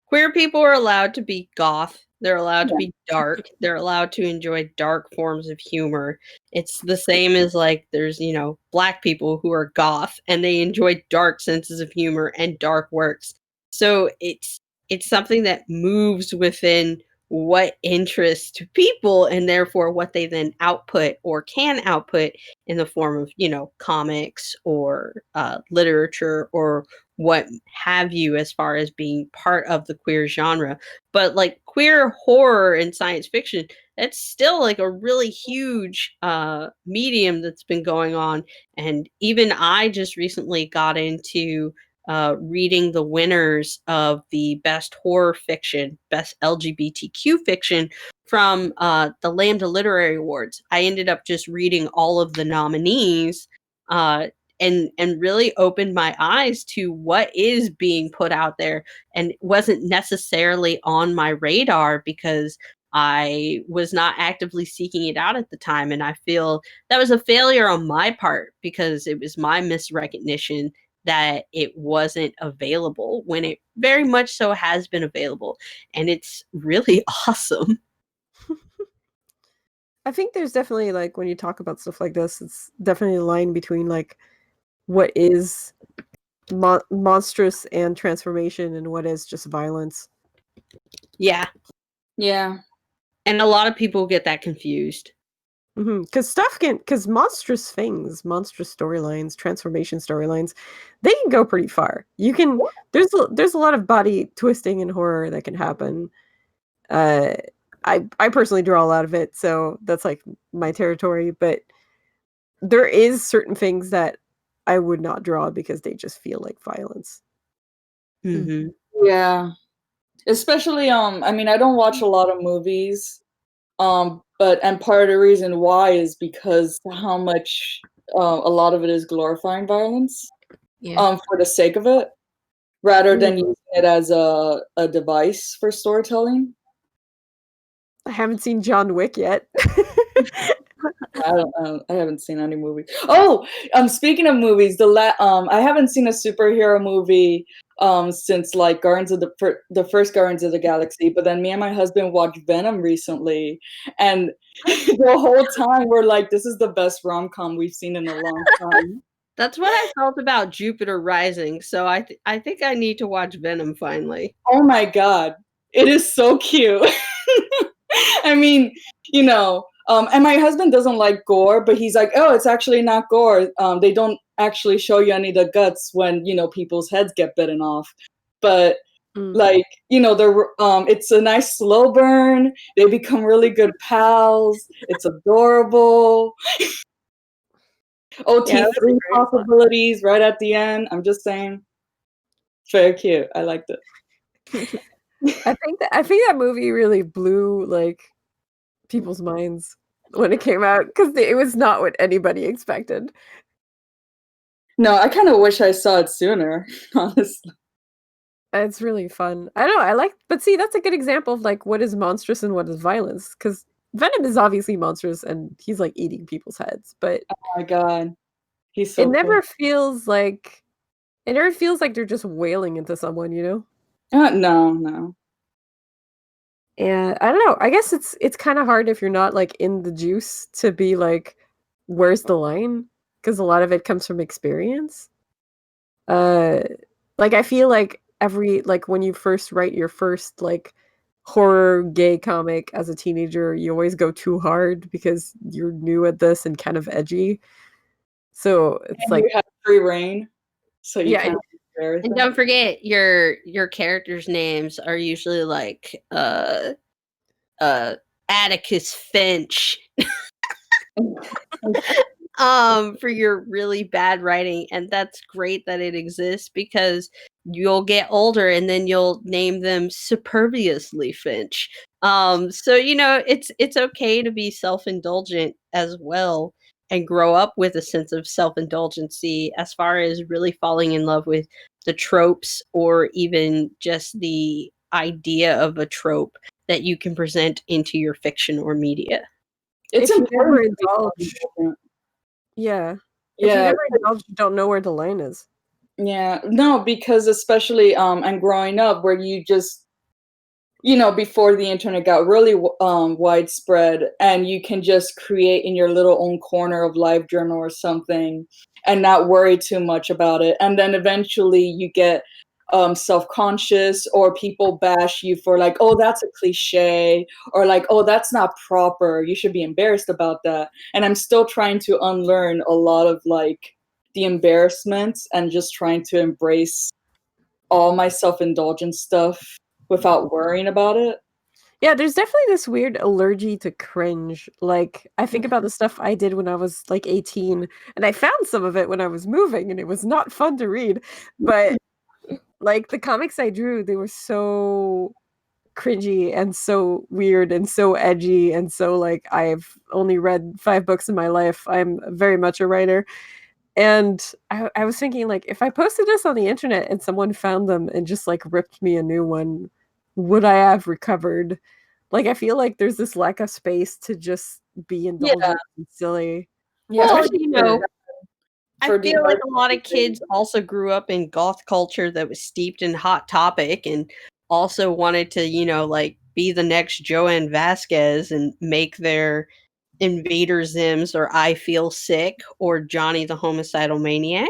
[SPEAKER 2] Queer people are allowed to be goth. They're allowed to
[SPEAKER 4] Yeah.
[SPEAKER 2] be dark. They're allowed to enjoy dark forms of humor. It's the same as like there's, black people who are goth and they enjoy dark senses of humor and dark works. So it's something that moves within what interests to people and therefore what they then output or can output in the form of, comics or literature or what have you as far as being part of the queer genre. But like queer horror and science fiction, that's still like a really huge medium that's been going on. And even I just recently got into reading the winners of the best horror fiction, best LGBTQ fiction from the Lambda Literary Awards. I ended up just reading all of the nominees and really opened my eyes to what is being put out there, and it wasn't necessarily on my radar because I was not actively seeking it out at the time. And I feel that was a failure on my part because it was my misrecognition that it wasn't available when it very much so has been available. And it's really awesome.
[SPEAKER 1] I think there's definitely like when you talk about stuff like this, it's definitely a line between like what is monstrous and transformation and what is just violence.
[SPEAKER 2] Yeah.
[SPEAKER 4] Yeah.
[SPEAKER 2] And a lot of people get that confused.
[SPEAKER 1] Because monstrous things, monstrous storylines, transformation storylines, they can go pretty far. There's a lot of body twisting in horror that can happen. I personally draw a lot of it, so that's like my territory. But there is certain things that I would not draw because they just feel like violence.
[SPEAKER 2] Mm-hmm.
[SPEAKER 4] Yeah. Especially I mean, I don't watch a lot of movies. And part of the reason why is because how much a lot of it is glorifying violence.
[SPEAKER 3] Yeah.
[SPEAKER 4] For the sake of it, rather than using it as a device for storytelling.
[SPEAKER 1] I haven't seen John Wick yet.
[SPEAKER 4] I haven't seen any movies. Oh, speaking of movies, I haven't seen a superhero movie since like the first Guardians of the Galaxy. But then me and my husband watched Venom recently, and the whole time we're like, "This is the best rom-com we've seen in a long time."
[SPEAKER 2] That's what I felt about Jupiter Rising. So I think I need to watch Venom finally.
[SPEAKER 4] Oh my god, it is so cute. I mean, and my husband doesn't like gore, but he's like, oh, it's actually not gore. They don't actually show you any of the guts when, people's heads get bitten off. But like, it's a nice slow burn. They become really good pals. It's adorable. OT3 possibilities right at the end. I'm just saying. Very cute. I liked it.
[SPEAKER 1] I think that movie really blew like people's minds when it came out because it was not what anybody expected.
[SPEAKER 4] No, I kind of wish I saw it sooner, honestly.
[SPEAKER 1] It's really fun. I don't know. But see, that's a good example of like what is monstrous and what is violence. Because Venom is obviously monstrous and he's like eating people's heads, but
[SPEAKER 4] oh my god, he's so.
[SPEAKER 1] It never feels like they're just wailing into someone,
[SPEAKER 4] No.
[SPEAKER 1] And I don't know. I guess it's kind of hard if you're not like in the juice to be like, where's the line? Because a lot of it comes from experience. Like I feel like when you first write your first like horror gay comic as a teenager, you always go too hard because you're new at this and kind of edgy. So it's like
[SPEAKER 4] you have free reign, so you
[SPEAKER 1] yeah.
[SPEAKER 4] can.
[SPEAKER 2] And don't forget your characters' names are usually like Atticus Finch. For your really bad writing, and that's great that it exists because you'll get older and then you'll name them Superbiously Finch. So it's okay to be self-indulgent as well. and grow up with a sense of self-indulgency as far as really falling in love with the tropes or even just the idea of a trope that you can present into your fiction or media.
[SPEAKER 4] It's
[SPEAKER 1] If you never
[SPEAKER 4] important to be
[SPEAKER 1] indulge,
[SPEAKER 4] self-indulgent.
[SPEAKER 1] yeah. If you
[SPEAKER 4] Yeah,
[SPEAKER 1] never indulge, you don't know where the line is.
[SPEAKER 4] yeah. No, because especially and growing up where you just, you know, before the internet got really widespread, and you can just create in your little own corner of LiveJournal or something and not worry too much about it. And then eventually you get self-conscious, or people bash you for like, oh, that's a cliche, or like, oh, that's not proper, you should be embarrassed about that. And I'm still trying to unlearn a lot of like the embarrassments and just trying to embrace all my self-indulgent stuff without worrying about it.
[SPEAKER 1] Yeah, there's definitely this weird allergy to cringe. Like, I think about the stuff I did when I was like 18, and I found some of it when I was moving, and it was not fun to read. But like the comics I drew, they were so cringy and so weird and so edgy and so like I've only read 5 books in my life. I'm very much a writer. And I was thinking like if I posted this on the internet and someone found them and just like ripped me a new one, would I have recovered? Like I feel like there's this lack of space to just be indulgent and silly.
[SPEAKER 4] Yeah,
[SPEAKER 2] Well,
[SPEAKER 1] Especially
[SPEAKER 2] you know, I
[SPEAKER 4] for the
[SPEAKER 2] feel like
[SPEAKER 4] art
[SPEAKER 2] a lot of kids also grew up in goth culture that was steeped in Hot Topic and also wanted to, you know, like be the next Joanne Vasquez and make their Invader Zims or I Feel Sick or Johnny the Homicidal Maniac.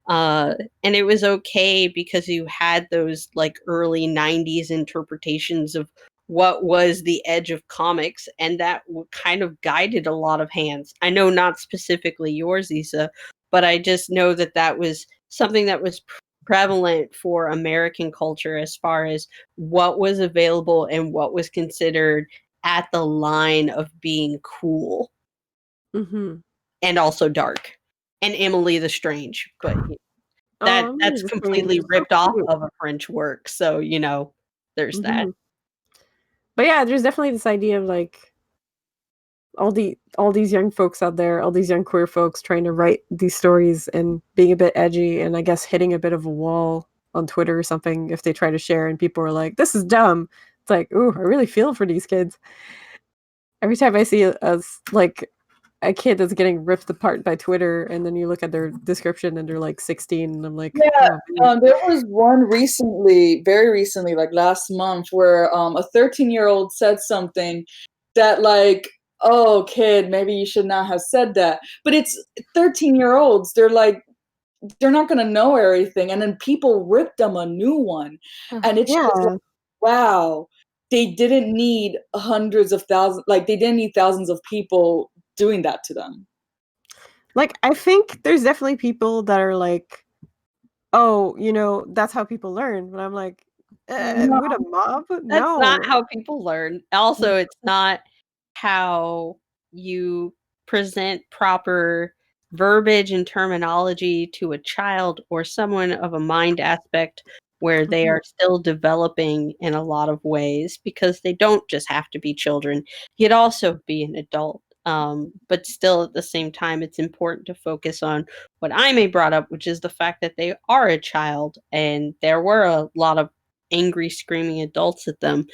[SPEAKER 2] Uh, and it was okay because you had those like early 90s interpretations of what was the edge of comics, and that kind of guided a lot of hands. I know not specifically yours, Isa, but I just know that that was something that was prevalent for American culture as far as what was available and what was considered at the line of being cool
[SPEAKER 1] Mm-hmm.
[SPEAKER 2] and also dark. And Emily the Strange, but
[SPEAKER 1] Oh, I'm
[SPEAKER 2] that's
[SPEAKER 1] really
[SPEAKER 2] completely
[SPEAKER 1] so
[SPEAKER 2] ripped off
[SPEAKER 1] cute.
[SPEAKER 2] of a French work. So, you know, there's that.
[SPEAKER 1] Mhm. But yeah, there's definitely this idea of like all these young folks out there, all these young queer folks trying to write these stories and being a bit edgy and I guess hitting a bit of a wall on Twitter or something if they try to share and people are like, "This is dumb." It's like, "Ooh, I really feel for these kids." Every time I see like a kid that's getting ripped apart by Twitter and then you look at their description and they're like 16 and I'm like,
[SPEAKER 4] Yeah,
[SPEAKER 1] "Oh, man."
[SPEAKER 4] there was one recently, very recently, like last month, where a 13-year-old said something that like, oh, kid, maybe you should not have said that. But it's 13-year-olds. They're like, they're not gonna know everything, and then people rip them a new one, and it's just like,
[SPEAKER 1] Yeah.
[SPEAKER 4] wow, they didn't need hundreds of thousands, like they didn't need thousands of people doing that to them.
[SPEAKER 1] Like I think there's definitely people that are like, "Oh, you know, that's how people learn." But I'm like,
[SPEAKER 4] No,
[SPEAKER 1] with a mob?
[SPEAKER 2] That's not
[SPEAKER 1] No.
[SPEAKER 2] how people learn. Also, it's not how you present proper verbiage and terminology to a child or someone of a mind aspect where they
[SPEAKER 1] Mhm.
[SPEAKER 2] are still developing in a lot of ways because they don't just have to be children. You'd also be an adult. But still, at the same time, it's important to focus on what Aimee brought up, which is the fact that they are a child, and there were a lot of angry, screaming adults at them.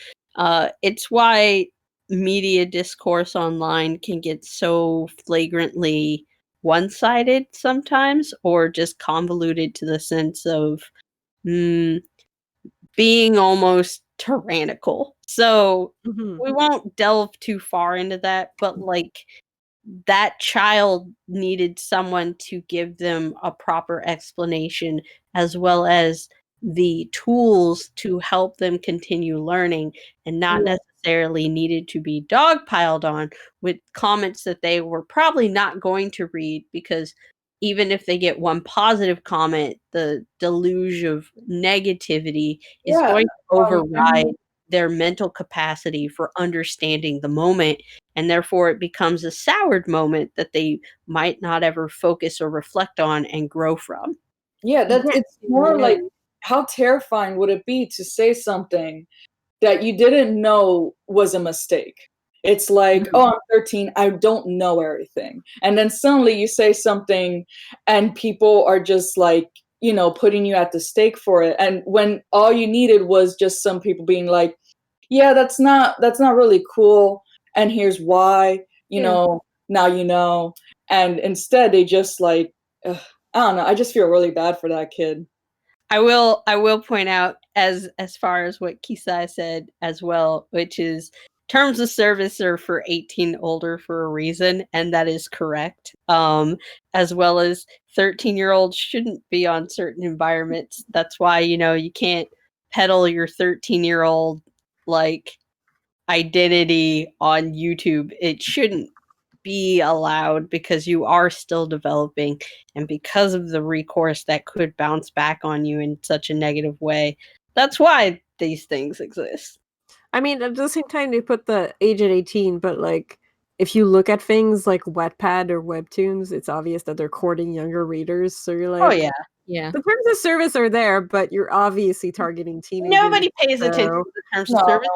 [SPEAKER 2] It's why media discourse online can get so flagrantly one sided sometimes, or just convoluted to the sense of mm, being almost tyrannical. So
[SPEAKER 1] Mhm.
[SPEAKER 2] we won't delve too far into that, but like that child needed someone to give them a proper explanation as well as the tools to help them continue learning and not
[SPEAKER 4] Yeah,
[SPEAKER 2] necessarily needed to be dogpiled on with comments that they were probably not going to read because even if they get one positive comment, the deluge of negativity is
[SPEAKER 4] yeah.
[SPEAKER 2] going to override
[SPEAKER 4] Um,
[SPEAKER 2] their mental capacity for understanding the moment, and therefore it becomes a soured moment that they might not ever focus or reflect on and grow from.
[SPEAKER 4] Yeah, that's
[SPEAKER 1] Yeah.
[SPEAKER 4] it's more
[SPEAKER 1] Yeah.
[SPEAKER 4] like how terrifying would it be to say something that you didn't know was a mistake? It's like, oh, I'm 13, I don't know everything. And then suddenly you say something and people are just like, you know, putting you at the stake for it. And when all you needed was just some people being like, yeah, that's not really cool. And here's why, you know, now you know. And instead they just like, ugh, I don't know. I just feel really bad for that kid.
[SPEAKER 2] I will point out as far as what Kisai said as well, which is terms of service are for 18 older for a reason, and that is correct. As well as 13-year-olds shouldn't be on certain environments. That's why, you know, you can't peddle your 13-year-old like identity on YouTube. It shouldn't be allowed because you are still developing, and because of the recourse that could bounce back on you in such a negative way. That's why these things exist.
[SPEAKER 1] I mean, at the same time, they put the age at 18, but like, if you look at things like Wattpad or Webtoons, it's obvious that they're courting younger readers. So you're like,
[SPEAKER 2] Oh yeah.
[SPEAKER 3] Yeah.
[SPEAKER 1] the terms of service are there, but you're obviously targeting teenagers.
[SPEAKER 2] Nobody pays attention to the terms of service.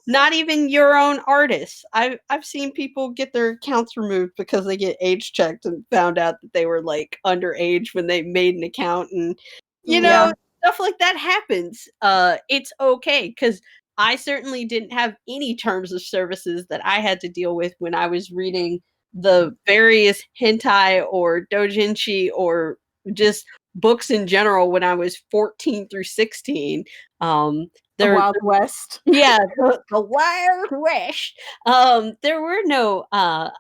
[SPEAKER 2] Not even your own artists. I've seen people get their accounts removed because they get age checked and found out that they were like underage when they made an account, and you know, stuff like that happens. It's okay, because I certainly didn't have any terms of services that I had to deal with when I was reading the various hentai or doujinshi or just books in general when I was 14 through 16.
[SPEAKER 1] The Wild West.
[SPEAKER 2] Yeah, the Wild West. There were no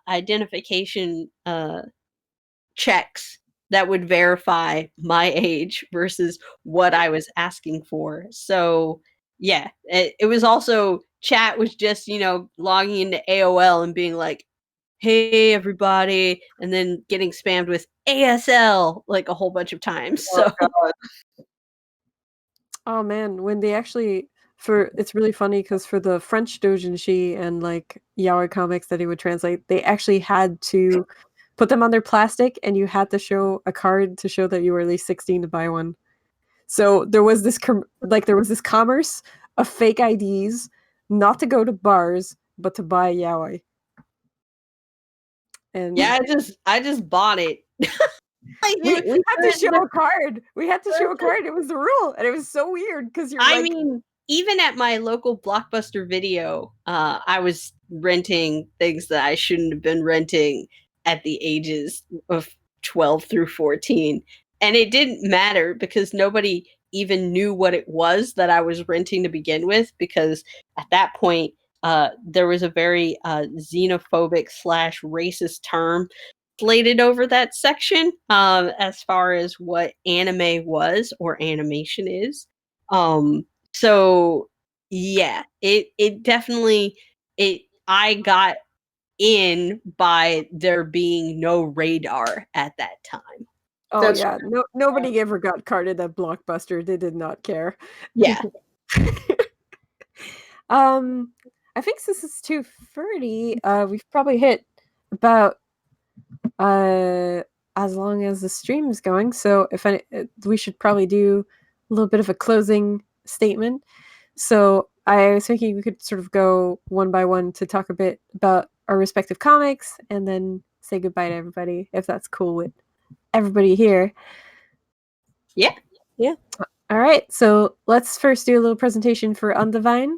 [SPEAKER 2] identification checks that would verify my age versus what I was asking for. So yeah, it was also, chat was just, you know, logging into AOL and being like, hey everybody, and then getting spammed with ASL like a whole bunch of times. So
[SPEAKER 1] oh man, when they actually, it's really funny because for the French doujinshi and like yaoi comics that he would translate, they actually had to put them on their plastic, and you had to show a card to show that you were at least 16 to buy one. So there was this commerce of fake IDs, not to go to bars, but to buy yaoi. And
[SPEAKER 2] yeah, I just bought it.
[SPEAKER 1] we had to show a card. We had to show a card. It was the rule, and it was so weird because you're
[SPEAKER 2] I mean, even at my local Blockbuster Video, I was renting things that I shouldn't have been renting at the ages of 12 through 14. And it didn't matter because nobody even knew what it was that I was renting to begin with, because at that point, there was a very xenophobic / racist term slated over that section as far as what anime was or animation is. So yeah, it definitely, I got in by there being no radar at that time.
[SPEAKER 1] oh
[SPEAKER 4] That's
[SPEAKER 1] yeah, nobody ever got carded at Blockbuster. They did not care.
[SPEAKER 2] Yeah.
[SPEAKER 1] I think since it's 2:30, we've probably hit about as long as the stream is going. So we should probably do a little bit of a closing statement. So I was thinking we could sort of go one by one to talk a bit about our respective comics and then say goodbye to everybody, if that's cool with everybody here.
[SPEAKER 2] Yeah.
[SPEAKER 3] Yeah.
[SPEAKER 1] All right. So let's first do a little presentation for Undivine.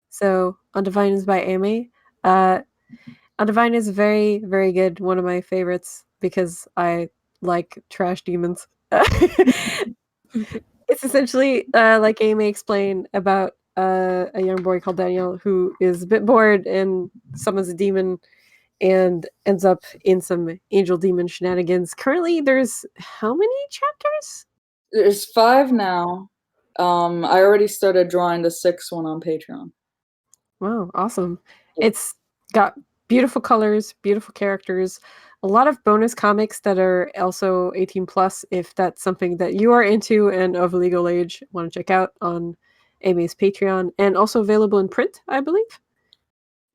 [SPEAKER 1] So Undivine is by Amy. Undivine is very, very good. One of my favorites because I like trash demons. It's essentially, like Amy explained, about a young boy called Daniel who is a bit bored and summons a demon and ends up in some angel demon shenanigans. Currently, there's how many chapters?
[SPEAKER 4] There's 5 now. I already started drawing the 6th one on Patreon.
[SPEAKER 1] Wow, awesome. It's got beautiful colors, beautiful characters, a lot of bonus comics that are also 18 plus if that's something that you are into and of legal age, want to check out on Amy's Patreon, and also available in print, I believe.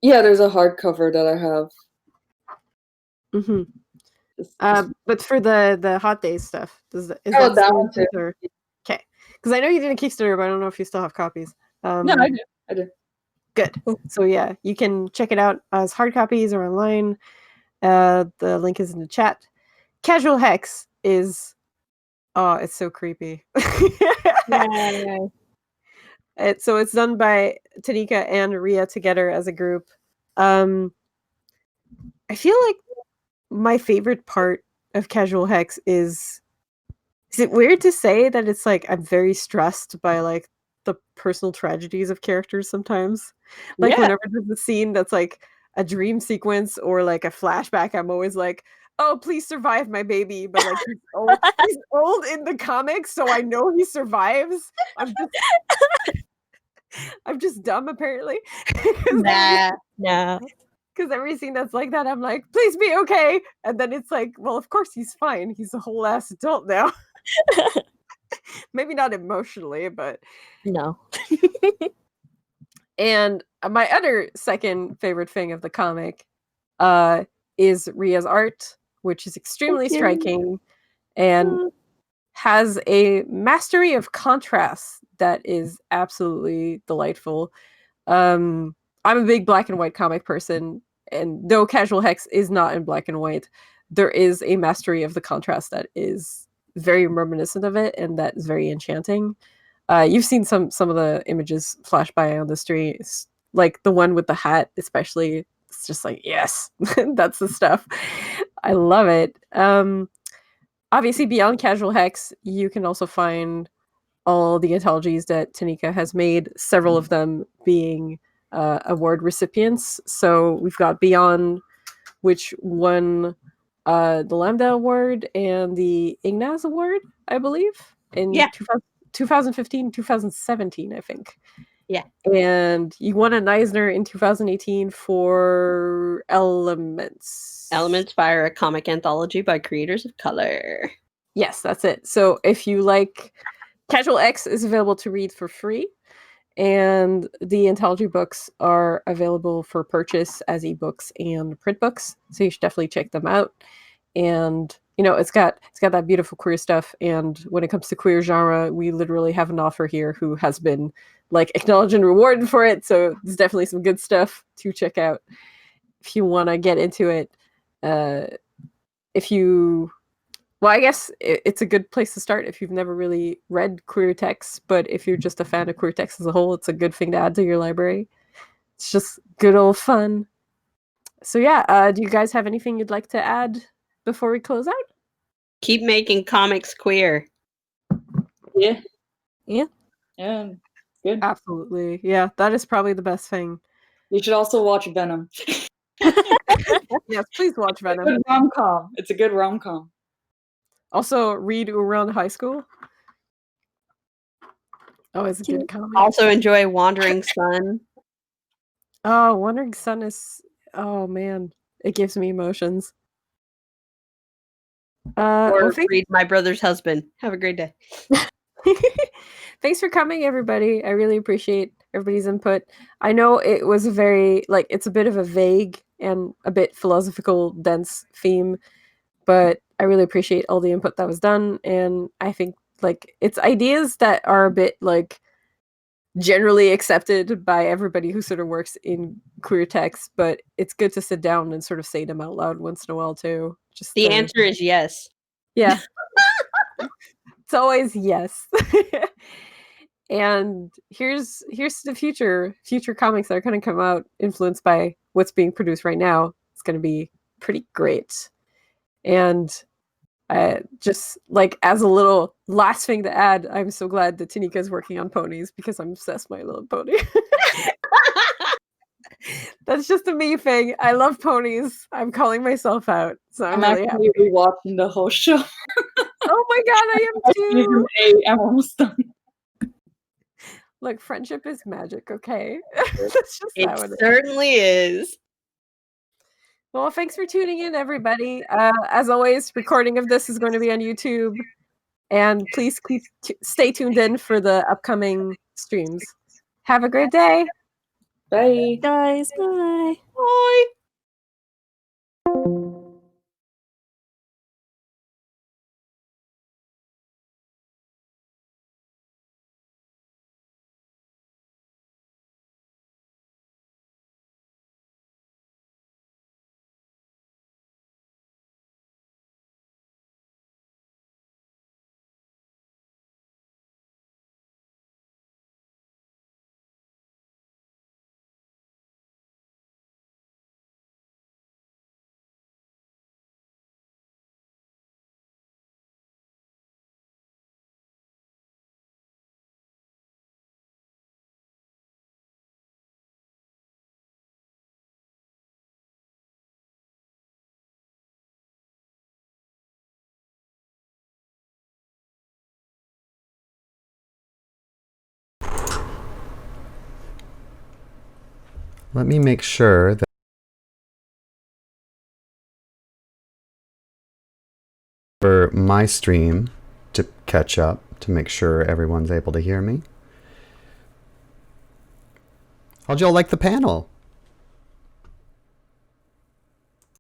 [SPEAKER 4] Yeah, there's a hardcover that I have.
[SPEAKER 1] But for the Hot Days stuff, is that
[SPEAKER 4] that one too.
[SPEAKER 1] Okay, because I know you did a Kickstarter, but I don't know if you still have copies.
[SPEAKER 4] No, I do.
[SPEAKER 1] Good. So yeah, you can check it out as hard copies or online. The link is in the chat. Casual Hex is it's so creepy.
[SPEAKER 3] Yeah.
[SPEAKER 1] So it's done by Tanika and Ria together as a group. I feel like my favorite part of Casual Hex is it weird to say that it's like I'm very stressed by like the personal tragedies of characters sometimes. Like
[SPEAKER 2] Yeah.
[SPEAKER 1] whenever there's a scene that's like a dream sequence or like a flashback, I'm always like, "Oh, please survive my baby." But like he's old in the comics, so I know he survives. I'm just dumb apparently.
[SPEAKER 3] No.
[SPEAKER 1] Because every scene that's like that, I'm like, please be okay. And then it's like, well, of course he's fine. He's a whole ass adult now. Maybe not emotionally, but.
[SPEAKER 3] No.
[SPEAKER 1] And my other second favorite thing of the comic is Ria's art, which is extremely striking and has a mastery of contrast that is absolutely delightful. I'm a big black and white comic person, and though Casual Hex is not in black and white, there is a mastery of the contrast that is very reminiscent of it, and that is very enchanting. You've seen some of the images flash by on the streets, like the one with the hat, especially. It's just like, yes, that's the stuff. I love it. Obviously, beyond Casual Hex, you can also find all the anthologies that Tanika has made, several of them being award recipients. So we've got Beyond, which won the Lambda Award and the Ignaz Award, I believe, in 2015, 2017, I think.
[SPEAKER 2] Yeah.
[SPEAKER 1] And you won a Neisner in 2018 for Elements.
[SPEAKER 2] Elements Fire, a comic anthology by creators of color.
[SPEAKER 1] Yes, that's it. So if you like, Casual X is available to read for free, and the anthology books are available for purchase as ebooks and print books. So you should definitely check them out. And you know, it's got that beautiful queer stuff. And when it comes to queer genre, we literally have an author here who has been like acknowledged and rewarded for it. So there's definitely some good stuff to check out if you want to get into it. If you Well, I guess it's a good place to start if you've never really read queer texts, but if you're just a fan of queer texts as a whole, it's a good thing to add to your library. It's just good old fun. So yeah, do you guys have anything you'd like to add before we close out?
[SPEAKER 2] Keep making comics queer.
[SPEAKER 4] Yeah.
[SPEAKER 3] Yeah.
[SPEAKER 4] Yeah. Good.
[SPEAKER 1] Absolutely. Yeah, that is probably the best thing.
[SPEAKER 4] You should also watch Venom.
[SPEAKER 1] Yes, please watch Venom.
[SPEAKER 4] Good rom-com. It's a good rom-com.
[SPEAKER 1] Also, read Around High School. Oh, it's a good comic.
[SPEAKER 2] Also enjoy Wandering Sun.
[SPEAKER 1] Oh, Wandering Sun is... Oh, man. It gives me emotions.
[SPEAKER 2] Or read My Brother's Husband. Have a great day.
[SPEAKER 1] Thanks for coming, everybody. I really appreciate everybody's input. I know it was a very, like, it's a bit of a vague and a bit philosophical, dense theme, but I really appreciate all the input that was done. And I think, like, it's ideas that are a bit, like, generally accepted by everybody who sort of works in queer text, but it's good to sit down and sort of say them out loud once in a while, too. Just
[SPEAKER 2] the answer is yes.
[SPEAKER 1] Yeah. It's always yes. And here's the future comics that are going to come out influenced by what's being produced right now. It's going to be pretty great. And just like as a little last thing to add, I'm so glad that Tanika is working on ponies because I'm obsessed with My Little Pony. That's just a me thing. I love ponies. I'm calling myself out. So I'm really happy.
[SPEAKER 4] Rewatching the whole show.
[SPEAKER 1] Oh my god, I am too.
[SPEAKER 4] Season 8, I'm almost done.
[SPEAKER 1] Look, friendship is magic, okay? That's just
[SPEAKER 2] It
[SPEAKER 1] how it is.
[SPEAKER 2] certainly is.
[SPEAKER 1] Well, thanks for tuning in, everybody. As always, recording of this is going to be on YouTube. And please stay tuned in for the upcoming streams. Have a great day.
[SPEAKER 4] Bye.
[SPEAKER 3] Guys, bye.
[SPEAKER 2] Bye.
[SPEAKER 5] Let me make sure that for my stream to catch up to make sure everyone's able to hear me. How'd y'all like the panel?